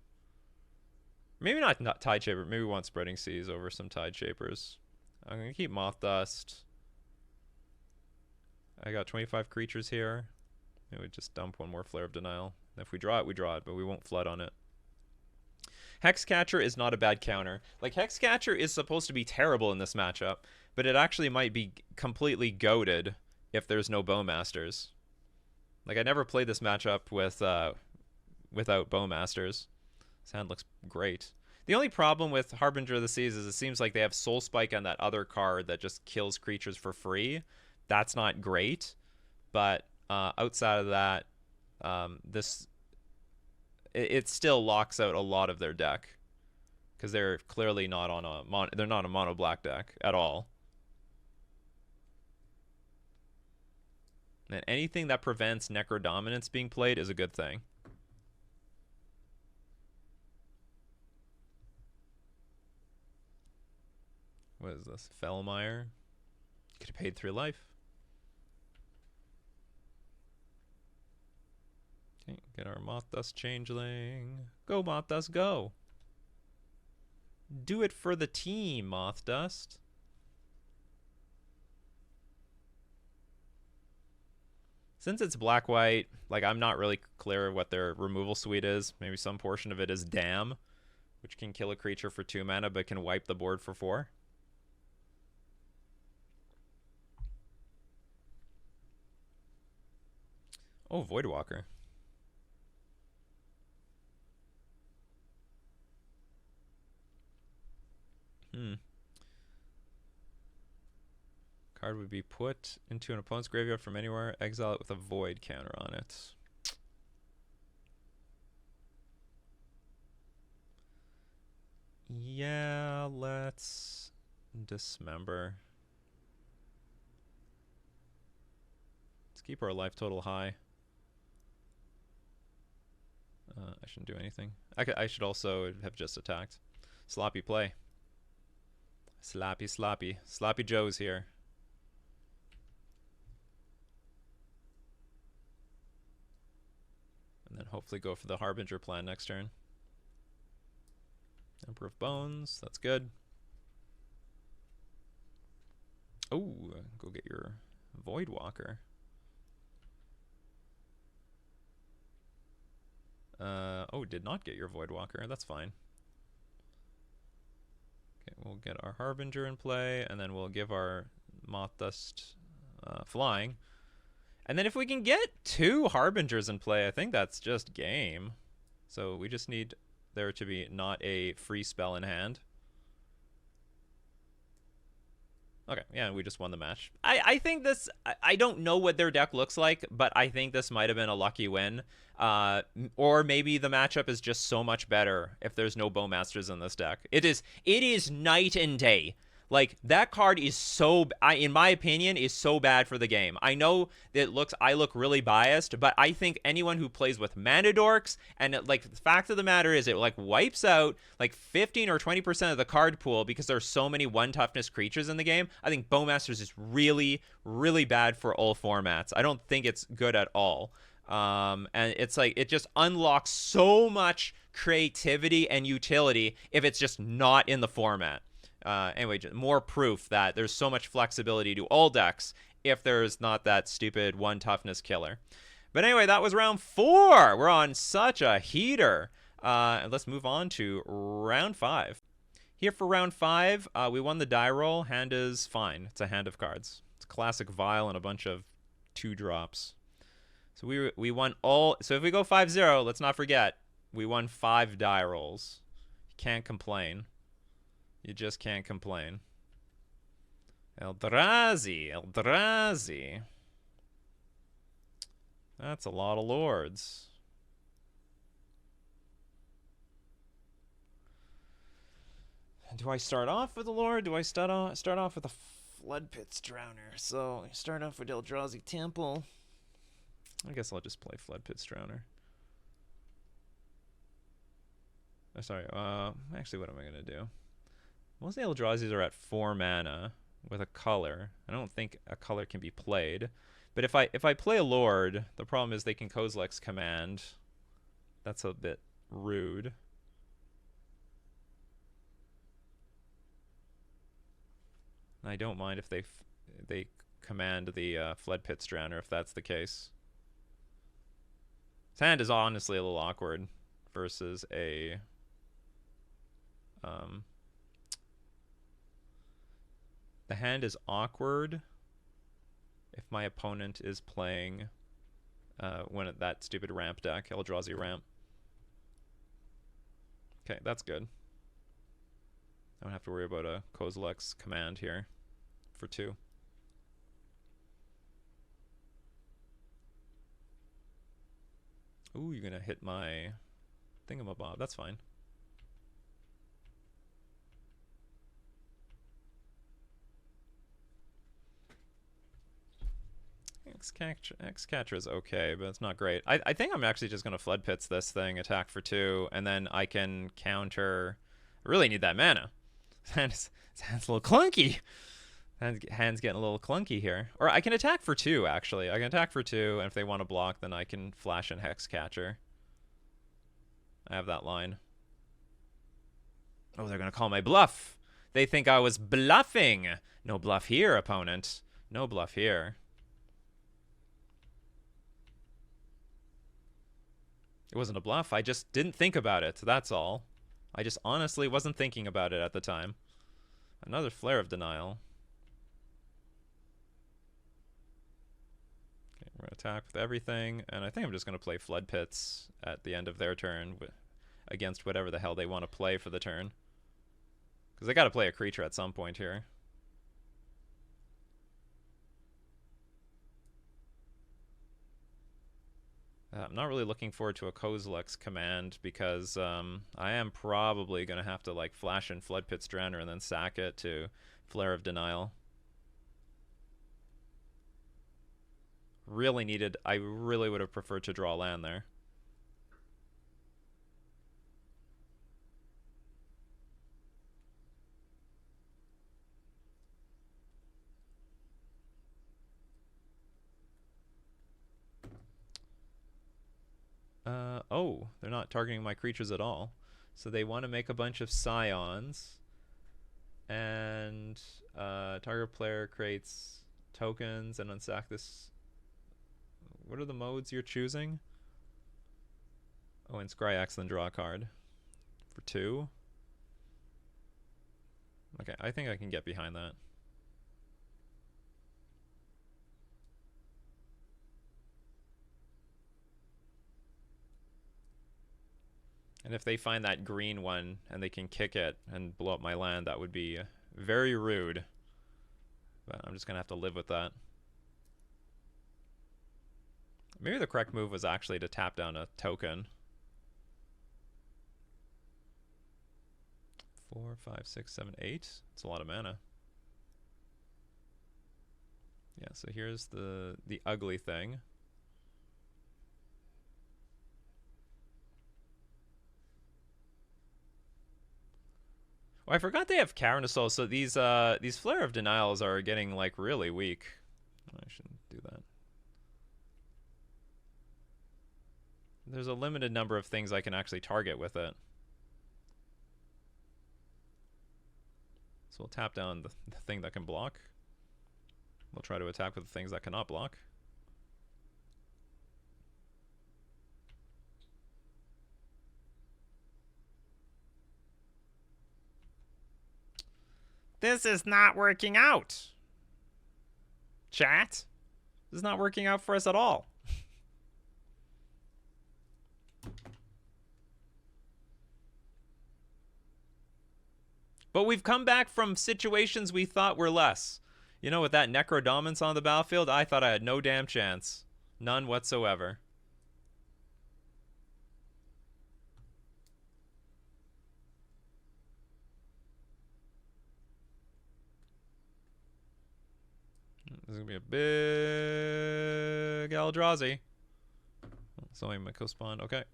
Maybe not Tide Shaper, maybe we want Spreading Seas over some Tide Shapers. I'm going to keep Mothdust. I got 25 creatures here. Maybe we just dump one more Flare of Denial. If we draw it, we draw it, but we won't flood on it. Hexcatcher is not a bad counter. Like, Hexcatcher is supposed to be terrible in this matchup, but it actually might be completely goated if there's no Bowmasters. Like, I never played this matchup with without Bowmasters. This hand looks great. The only problem with Harbinger of the Seas is it seems like they have Soul Spike on that other card that just kills creatures for free. That's not great, but outside of that, it still locks out a lot of their deck because they're clearly not on they're not a mono black deck at all. And anything that prevents Necrodominance being played is a good thing. What is this? Fellmire. Could have paid 3 life. Okay, get our Mothdust Changeling. Go, Mothdust, go. Do it for the team, Mothdust. Since it's black-white, like, I'm not really clear what their removal suite is. Maybe some portion of it is Dam, which can kill a creature for 2 mana, but can wipe the board for 4. Oh, Voidwalker. Card would be put into an opponent's graveyard from anywhere, exile it with a void counter on it. Yeah, let's dismember. Let's keep our life total high. I shouldn't do anything. I should also have just attacked. Sloppy play. Sloppy, sloppy. Sloppy Joe's here. And then hopefully go for the Harbinger plan next turn. Emperor of Bones, that's good. Oh, go get your Voidwalker. Oh, did not get your Voidwalker, that's fine. Okay, we'll get our Harbinger in play, and then we'll give our Mothdust flying. And then if we can get 2 Harbingers in play, I think that's just game. So we just need there to be not a free spell in hand. Okay, yeah, we just won the match. I think this, I don't know what their deck looks like, but I think this might have been a lucky win. Or maybe the matchup is just so much better if there's no Bowmasters in this deck. It is night and day. Like, that card is so, in my opinion, is so bad for the game. I know that I look really biased, but I think anyone who plays with mana dorks, and like, the fact of the matter is it like wipes out like 15 or 20% of the card pool because there's so many 1 toughness creatures in the game. I think Bowmasters is really, really bad for all formats. I don't think it's good at all. And it's like, it just unlocks so much creativity and utility if it's just not in the format. Anyway, more proof that there's so much flexibility to all decks if there's not that stupid 1 toughness killer. But anyway, that was round 4. We're on such a heater. And let's move on to round 5. Here for round 5, we won the die roll. Hand is fine. It's a hand of cards. It's a classic Vial and a bunch of 2-drops. So we won all. So if we go 5-0, let's not forget, we won 5 die rolls. You can't complain. You just can't complain. Eldrazi, Eldrazi. That's a lot of lords. Do I start off with a lord? Do I start off with a Floodpits Drowner? So I start off with Eldrazi Temple. I guess I'll just play Floodpits Drowner. Oh, sorry. Actually, what am I gonna do? Most of the Eldrazi's are at 4 mana with a color. I don't think a color can be played. But if I play a Lord, the problem is they can Kozilek's Command. That's a bit rude. I don't mind if they command the Floodpits Drowner if that's the case. His hand is honestly a little awkward versus a the hand is awkward if my opponent is playing that stupid ramp deck, Eldrazi ramp. Okay, that's good. I don't have to worry about a Kozilek's Command here for 2. Ooh, you're gonna hit my thingamabob. That's fine. X-Catcher is okay, but it's not great. I think I'm actually just going to Flood Pits this thing, attack for 2, and then I can counter. I really need that mana. Hand's a little clunky. Hand's getting a little clunky here. Or I can attack for 2, actually. I can attack for 2, and if they want to block, then I can flash and Hexcatcher. I have that line. Oh, they're going to call my bluff. They think I was bluffing. No bluff here, opponent. No bluff here. It wasn't a bluff. I just didn't think about it. That's all. I just honestly wasn't thinking about it at the time. Another Flare of Denial. Okay, we're going to attack with everything. And I think I'm just going to play Flood Pits at the end of their turn against whatever the hell they want to play for the turn. Because they got to play a creature at some point here. I'm not really looking forward to a Kozilek's command because I am probably going to have to like flash in Flood Pit Strander and then sack it to Flare of Denial. Really needed, I really would have preferred to draw land there. Oh, they're not targeting my creatures at all. So they want to make a bunch of Scions. And target player creates tokens and unsack this. What are the modes you're choosing? Oh, and Scryax, then draw a card. For 2. Okay, I think I can get behind that. And if they find that green one and they can kick it and blow up my land, that would be very rude. But I'm just going to have to live with that. Maybe the correct move was actually to tap down a token. 4, 5, 6, 7, 8. It's a lot of mana. Yeah, so here's the ugly thing. Oh, I forgot they have Carnosaur, so these Flare of Denials are getting like really weak. I shouldn't do that. There's a limited number of things I can actually target with it. So we'll tap down the thing that can block. We'll try to attack with the things that cannot block. This is not working out. Chat. This is not working out for us at all. But we've come back from situations we thought were less. You know, with that Necrodominance on the battlefield, I thought I had no damn chance. None whatsoever. This is going to be a big Eldrazi. So I'm going to co-spawn. Okay.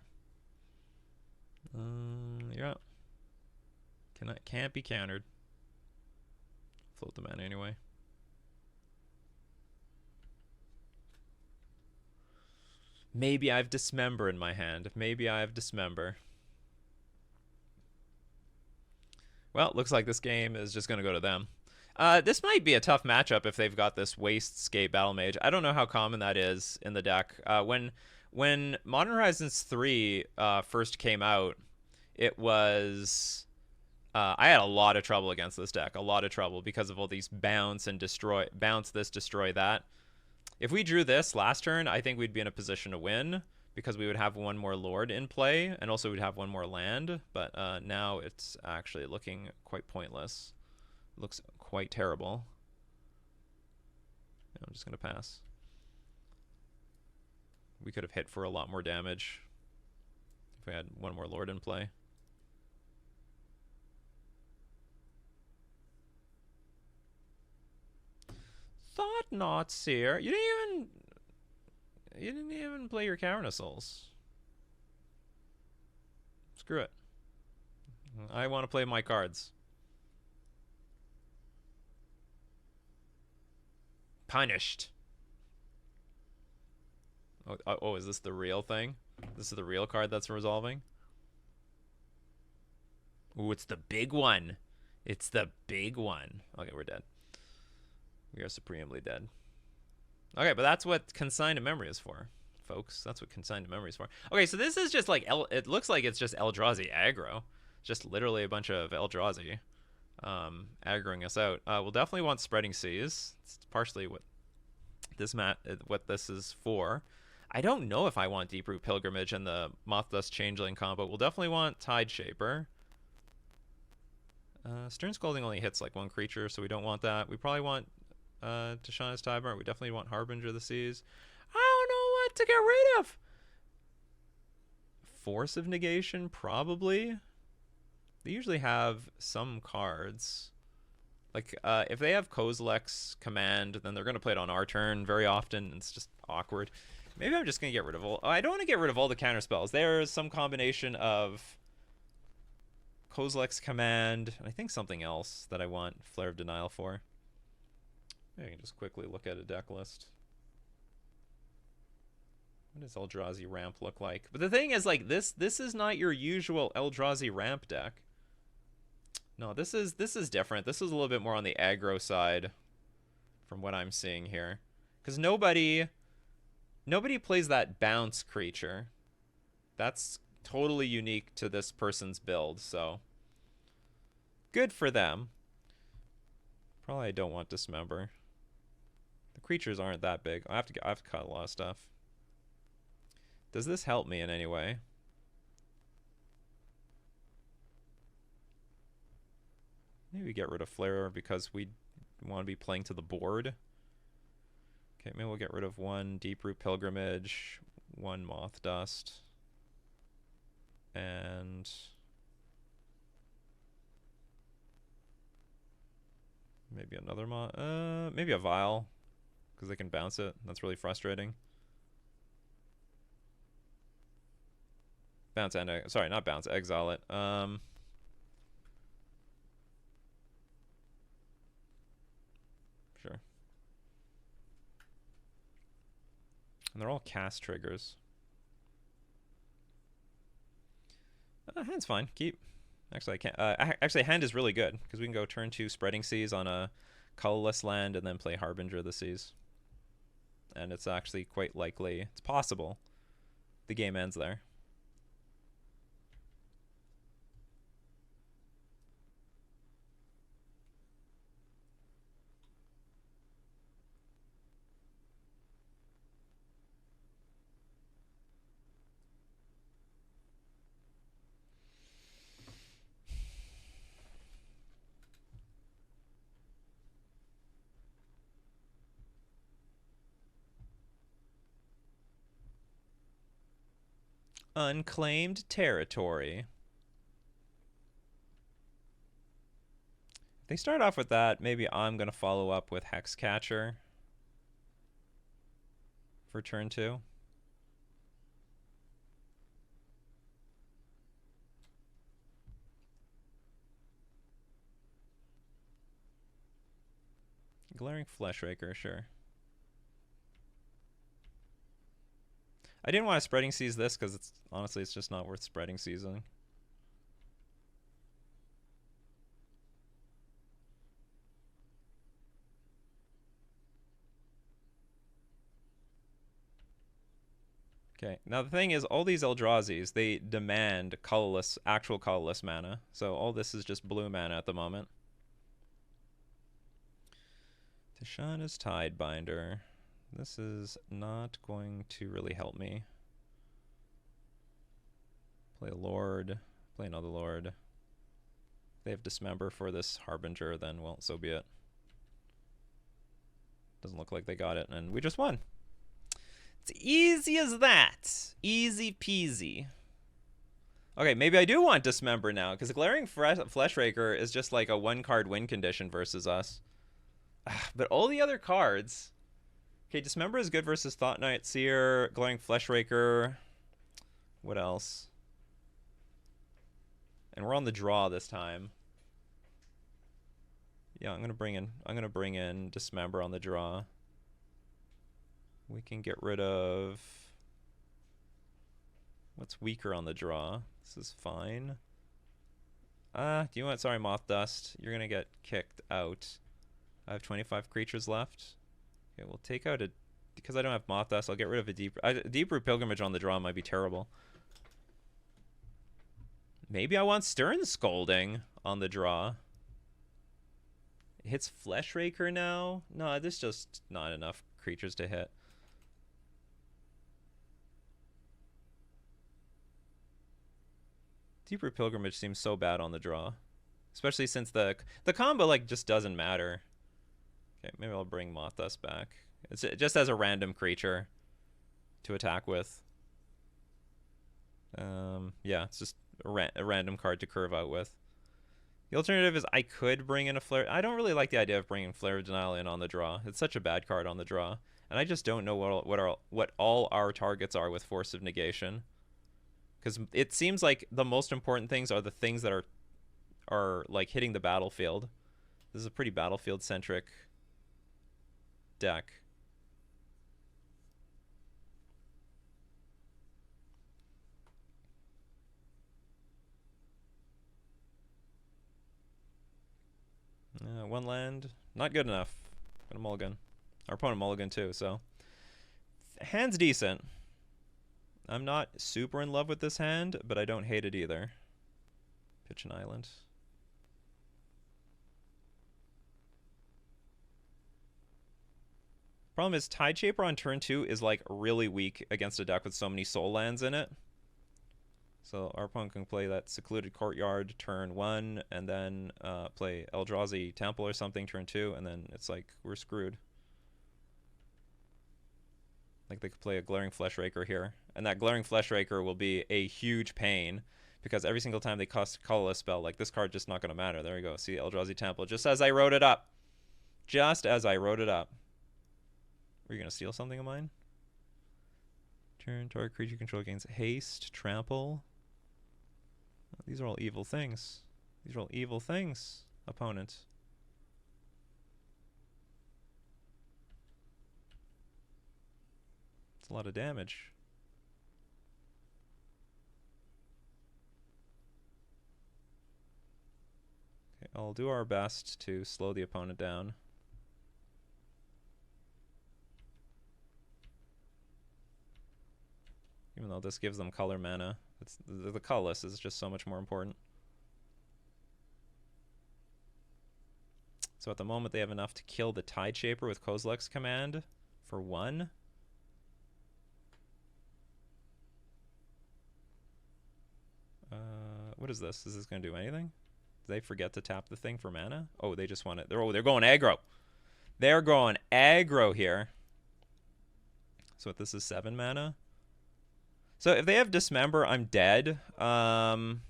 You're out. Can't be countered. Float the mana anyway. Maybe I have Dismember in my hand. Maybe I have Dismember. Well, looks like this game is just going to go to them. This might be a tough matchup if they've got this Wastes-Scape Battle Mage. I don't know how common that is in the deck. When Modern Horizons 3 first came out, it was... I had a lot of trouble against this deck. A lot of trouble because of all these bounce and destroy... Bounce this, destroy that. If we drew this last turn, I think we'd be in a position to win because we would have one more Lord in play, and also we'd have one more land. But now it's actually looking quite pointless. It looks quite terrible. I'm just going to pass. We could have hit for a lot more damage if we had one more Lord in play. Thought not, Seer. You didn't even play your Carnosaurs. Screw it. I want to play my cards. punished. Oh, is this the real thing? This is the real card that's resolving? Ooh, it's the big one. It's the big one. Okay, we're dead. We are supremely dead. Okay, but that's what Consigned to Memory is for, folks. That's what Consigned to Memory is for. Okay, so this is just like, it looks like it's just Eldrazi aggro. Just literally a bunch of Eldrazi aggroing us out. We'll definitely want Spreading Seas. It's partially what this is for. I don't know if I want Deeproot Pilgrimage and the Mothdust Changeling combo. We'll definitely want Tide Shaper. Stern Scolding only hits like one creature, so we don't want that. We probably want Tishana's Tidemark. We definitely want Harbinger of the Seas. I don't know what to get rid of. Force of Negation, probably. They usually have some cards. Like, if they have Kozilek's Command, then they're going to play it on our turn very often. It's just awkward. Maybe I'm just going to get rid of all... I don't want to get rid of all the counterspells. There's some combination of Kozilek's Command, and I think something else that I want Flare of Denial for. Maybe I can just quickly look at a deck list. What does Eldrazi Ramp look like? But the thing is, like, this is not your usual Eldrazi Ramp deck. No, this is different. This is a little bit more on the aggro side from what I'm seeing here. Because nobody plays that bounce creature. That's totally unique to this person's build, so good for them. Probably I don't want Dismember. The creatures aren't that big. I have to cut a lot of stuff. Does this help me in any way? Maybe get rid of Flare because we want to be playing to the board. Okay, maybe we'll get rid of one Deeproot Pilgrimage, one Mothdust, and maybe another maybe a Vial, because they can bounce it. That's really frustrating. Bounce and sorry, not bounce, exile it. Sure. And they're all cast triggers. Hand's fine. Keep. Actually, I can't. Actually, hand is really good because we can go turn 2 Spreading Seas on a colorless land and then play Harbinger of the Seas. And it's actually quite likely, it's possible, the game ends there. Unclaimed territory. If they start off with that, maybe I'm going to follow up with Hexcatcher for turn 2. Glaring Fleshraker, sure. I didn't want to Spreading Seas this because it's honestly it's just not worth Spreading Seasing. Okay, now the thing is, all these Eldrazi's, they demand colorless, actual colorless mana. So all this is just blue mana at the moment. Tishana's Tidebinder. This is not going to really help me. Play a Lord, play another Lord. If they have Dismember for this Harbinger, then, well, so be it. Doesn't look like they got it, and we just won. It's easy as that. Easy peasy. Okay, maybe I do want Dismember now, because Glaring Fleshraker is just like a 1-card win condition versus us. But all the other cards... Okay, Dismember is good versus Thought Knight Seer, Glaring Fleshraker. What else? And we're on the draw this time. Yeah, I'm gonna bring in Dismember on the draw. We can get rid of... What's weaker on the draw? This is fine. Do you know what? Sorry, Mothdust. You're going to get kicked out. I have 25 creatures left. Okay, we'll take out a... Because I don't have Mothdust, I'll get rid of a Deep Root Pilgrimage on the draw might be terrible. Maybe I want Stern Scolding on the draw. It hits Fleshraker now? No, there's just not enough creatures to hit. Deep Root Pilgrimage seems so bad on the draw. Especially since the combo, like, just doesn't matter. Okay, maybe I'll bring Mothdust back. It's just as a random creature to attack with. Yeah, it's just a random card to curve out with. The alternative is I could bring in a Flare. I don't really like the idea of bringing Flare of Denial in on the draw. It's such a bad card on the draw. And I just don't know what all our targets are with Force of Negation. Because it seems like the most important things are the things that are like hitting the battlefield. This is a pretty battlefield-centric deck. One land, not good enough. Gonna mulligan. Our opponent mulligan too, so hand's decent. I'm not super in love with this hand, but I don't hate it either. Pitch an island. Problem is, Tideshaper on turn 2 is like really weak against a deck with so many soul lands in it. So our opponent can play that Secluded Courtyard turn 1, and then play Eldrazi Temple or something turn 2, and then it's like we're screwed. Like they could play a Glaring Fleshraker here, and that Glaring Fleshraker will be a huge pain because every single time they cast colorless spell, like this card just not going to matter. There we go. See Eldrazi Temple, just as I wrote it up. Just as I wrote it up. Were you going to steal something of mine? Turn target creature control gains haste, trample. These are all evil things. These are all evil things, opponent. It's a lot of damage. Okay, I'll do our best to slow the opponent down. Even though this gives them color mana. It's, the colorless is just so much more important. So at the moment they have enough to kill the Tideshaper with Kozilek's command for 1. What is this? Is this going to do anything? Did they forget to tap the thing for mana? Oh, they just want it. They're going aggro. They're going aggro here. So what, this is 7 mana? So if they have Dismember, I'm dead. I'm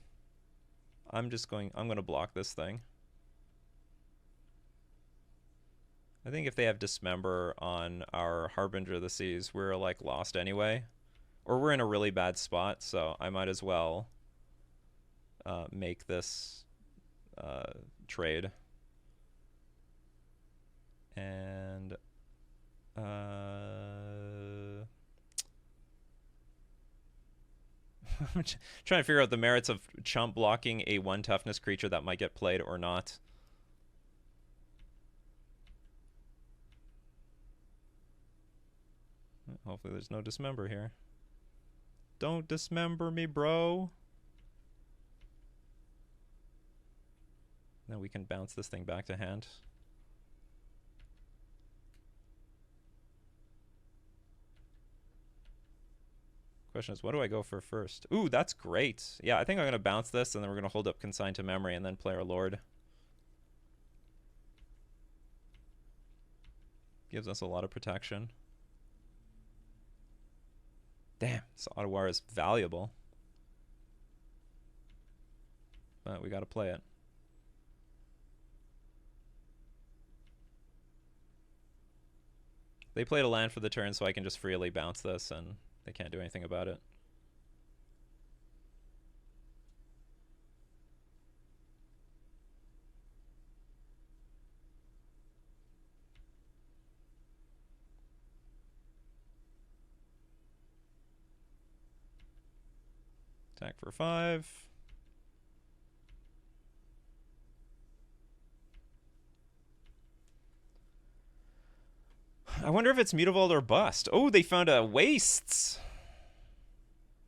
going to block this thing. I think if they have Dismember on our Harbinger of the Seas, we're like lost anyway. Or we're in a really bad spot, so I might as well make this trade. And I'm trying to figure out the merits of chump blocking a 1 toughness creature that might get played or not. Hopefully there's no Dismember here. Don't Dismember me, bro. Now we can bounce this thing back to hand. Question is, what do I go for first? Ooh, that's great. Yeah, I think I'm going to bounce this, and then we're going to hold up Consigned to Memory and then play our Lord. Gives us a lot of protection. Damn, this Ottawa is valuable. But we got to play it. They played a land for the turn, so I can just freely bounce this, and they can't do anything about it. Attack for 5. I wonder if it's Mutavault or Bust. Oh, they found a Wastes.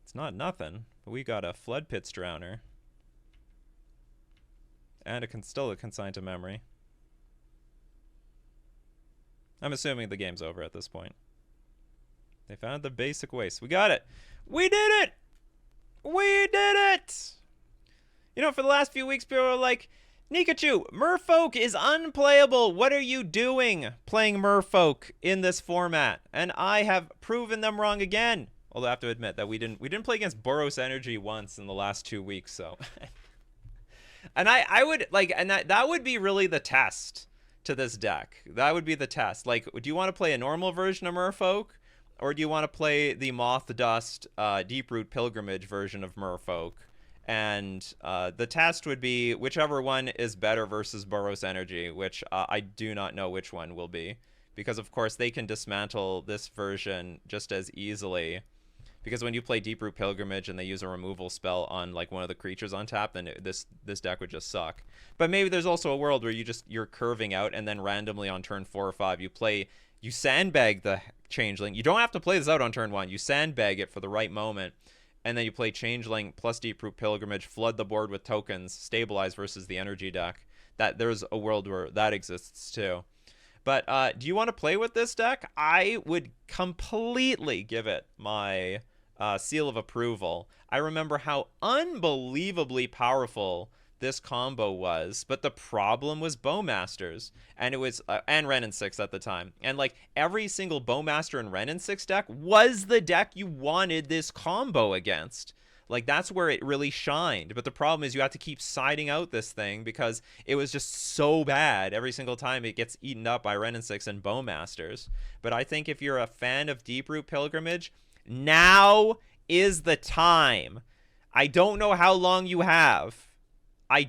It's not nothing, but we got a Flood Pits Drowner. And still a Consign to Memory. I'm assuming the game's over at this point. They found the basic waste. We got it. We did it! We did it! You know, for the last few weeks, people are like, Nikachu, Merfolk is unplayable. What are you doing playing Merfolk in this format? And I have proven them wrong again. Although I have to admit that we didn't play against Boros Energy once in the last 2 weeks, so. And I would like, and that would be really the test to this deck. That would be the test. Like, do you want to play a normal version of Merfolk, or do you want to play the Mothdust Deeproot Pilgrimage version of Merfolk? And the test would be whichever one is better versus Boros Energy, which I do not know which one will be. Because, of course, they can dismantle this version just as easily. Because when you play Deeproot Pilgrimage and they use a removal spell on like one of the creatures on tap, then this deck would just suck. But maybe there's also a world where you're curving out, and then randomly on turn 4 or 5 you sandbag the Changeling. You don't have to play this out on turn 1. You sandbag it for the right moment. And then you play Changeling plus Deeproot Pilgrimage, flood the board with tokens, stabilize versus the energy deck. There's a world where that exists too. But do you want to play with this deck? I would completely give it my seal of approval. I remember how unbelievably powerful this combo was, but the problem was Bowmasters, and it was and Wrenn and 6 at the time, and like every single Bowmaster and Wrenn and 6 deck was the deck you wanted this combo against. Like, that's where it really shined. But the problem is you have to keep siding out this thing because it was just so bad every single time it gets eaten up by Wrenn and 6 and Bowmasters. But I think if you're a fan of Deeproot Pilgrimage, now is the time. I don't know how long you have. I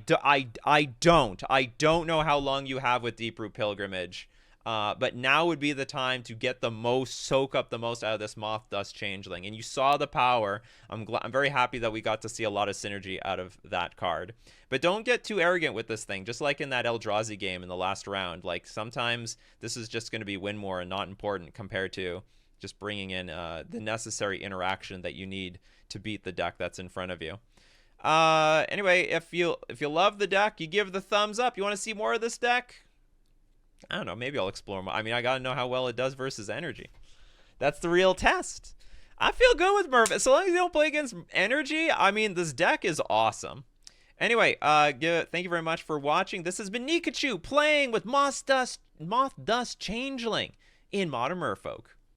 don't know how long you have with Deeproot Pilgrimage. But now would be the time to get the most, soak up the most out of this Mothdust Changeling. And you saw the power. I'm very happy that we got to see a lot of synergy out of that card. But don't get too arrogant with this thing. Just like in that Eldrazi game in the last round. Like, sometimes this is just going to be win more and not important compared to just bringing in the necessary interaction that you need to beat the deck that's in front of you. Anyway, if you love the deck, you give the thumbs up. You want to see more of this deck? I don't know, maybe I'll explore more. I mean, I gotta know how well it does versus energy. That's the real test. I feel good with Merfolk. So long as you don't play against energy, I mean, this deck is awesome. Anyway, thank you very much for watching. This has been Nikachu playing with Mothdust Changeling in Modern Merfolk.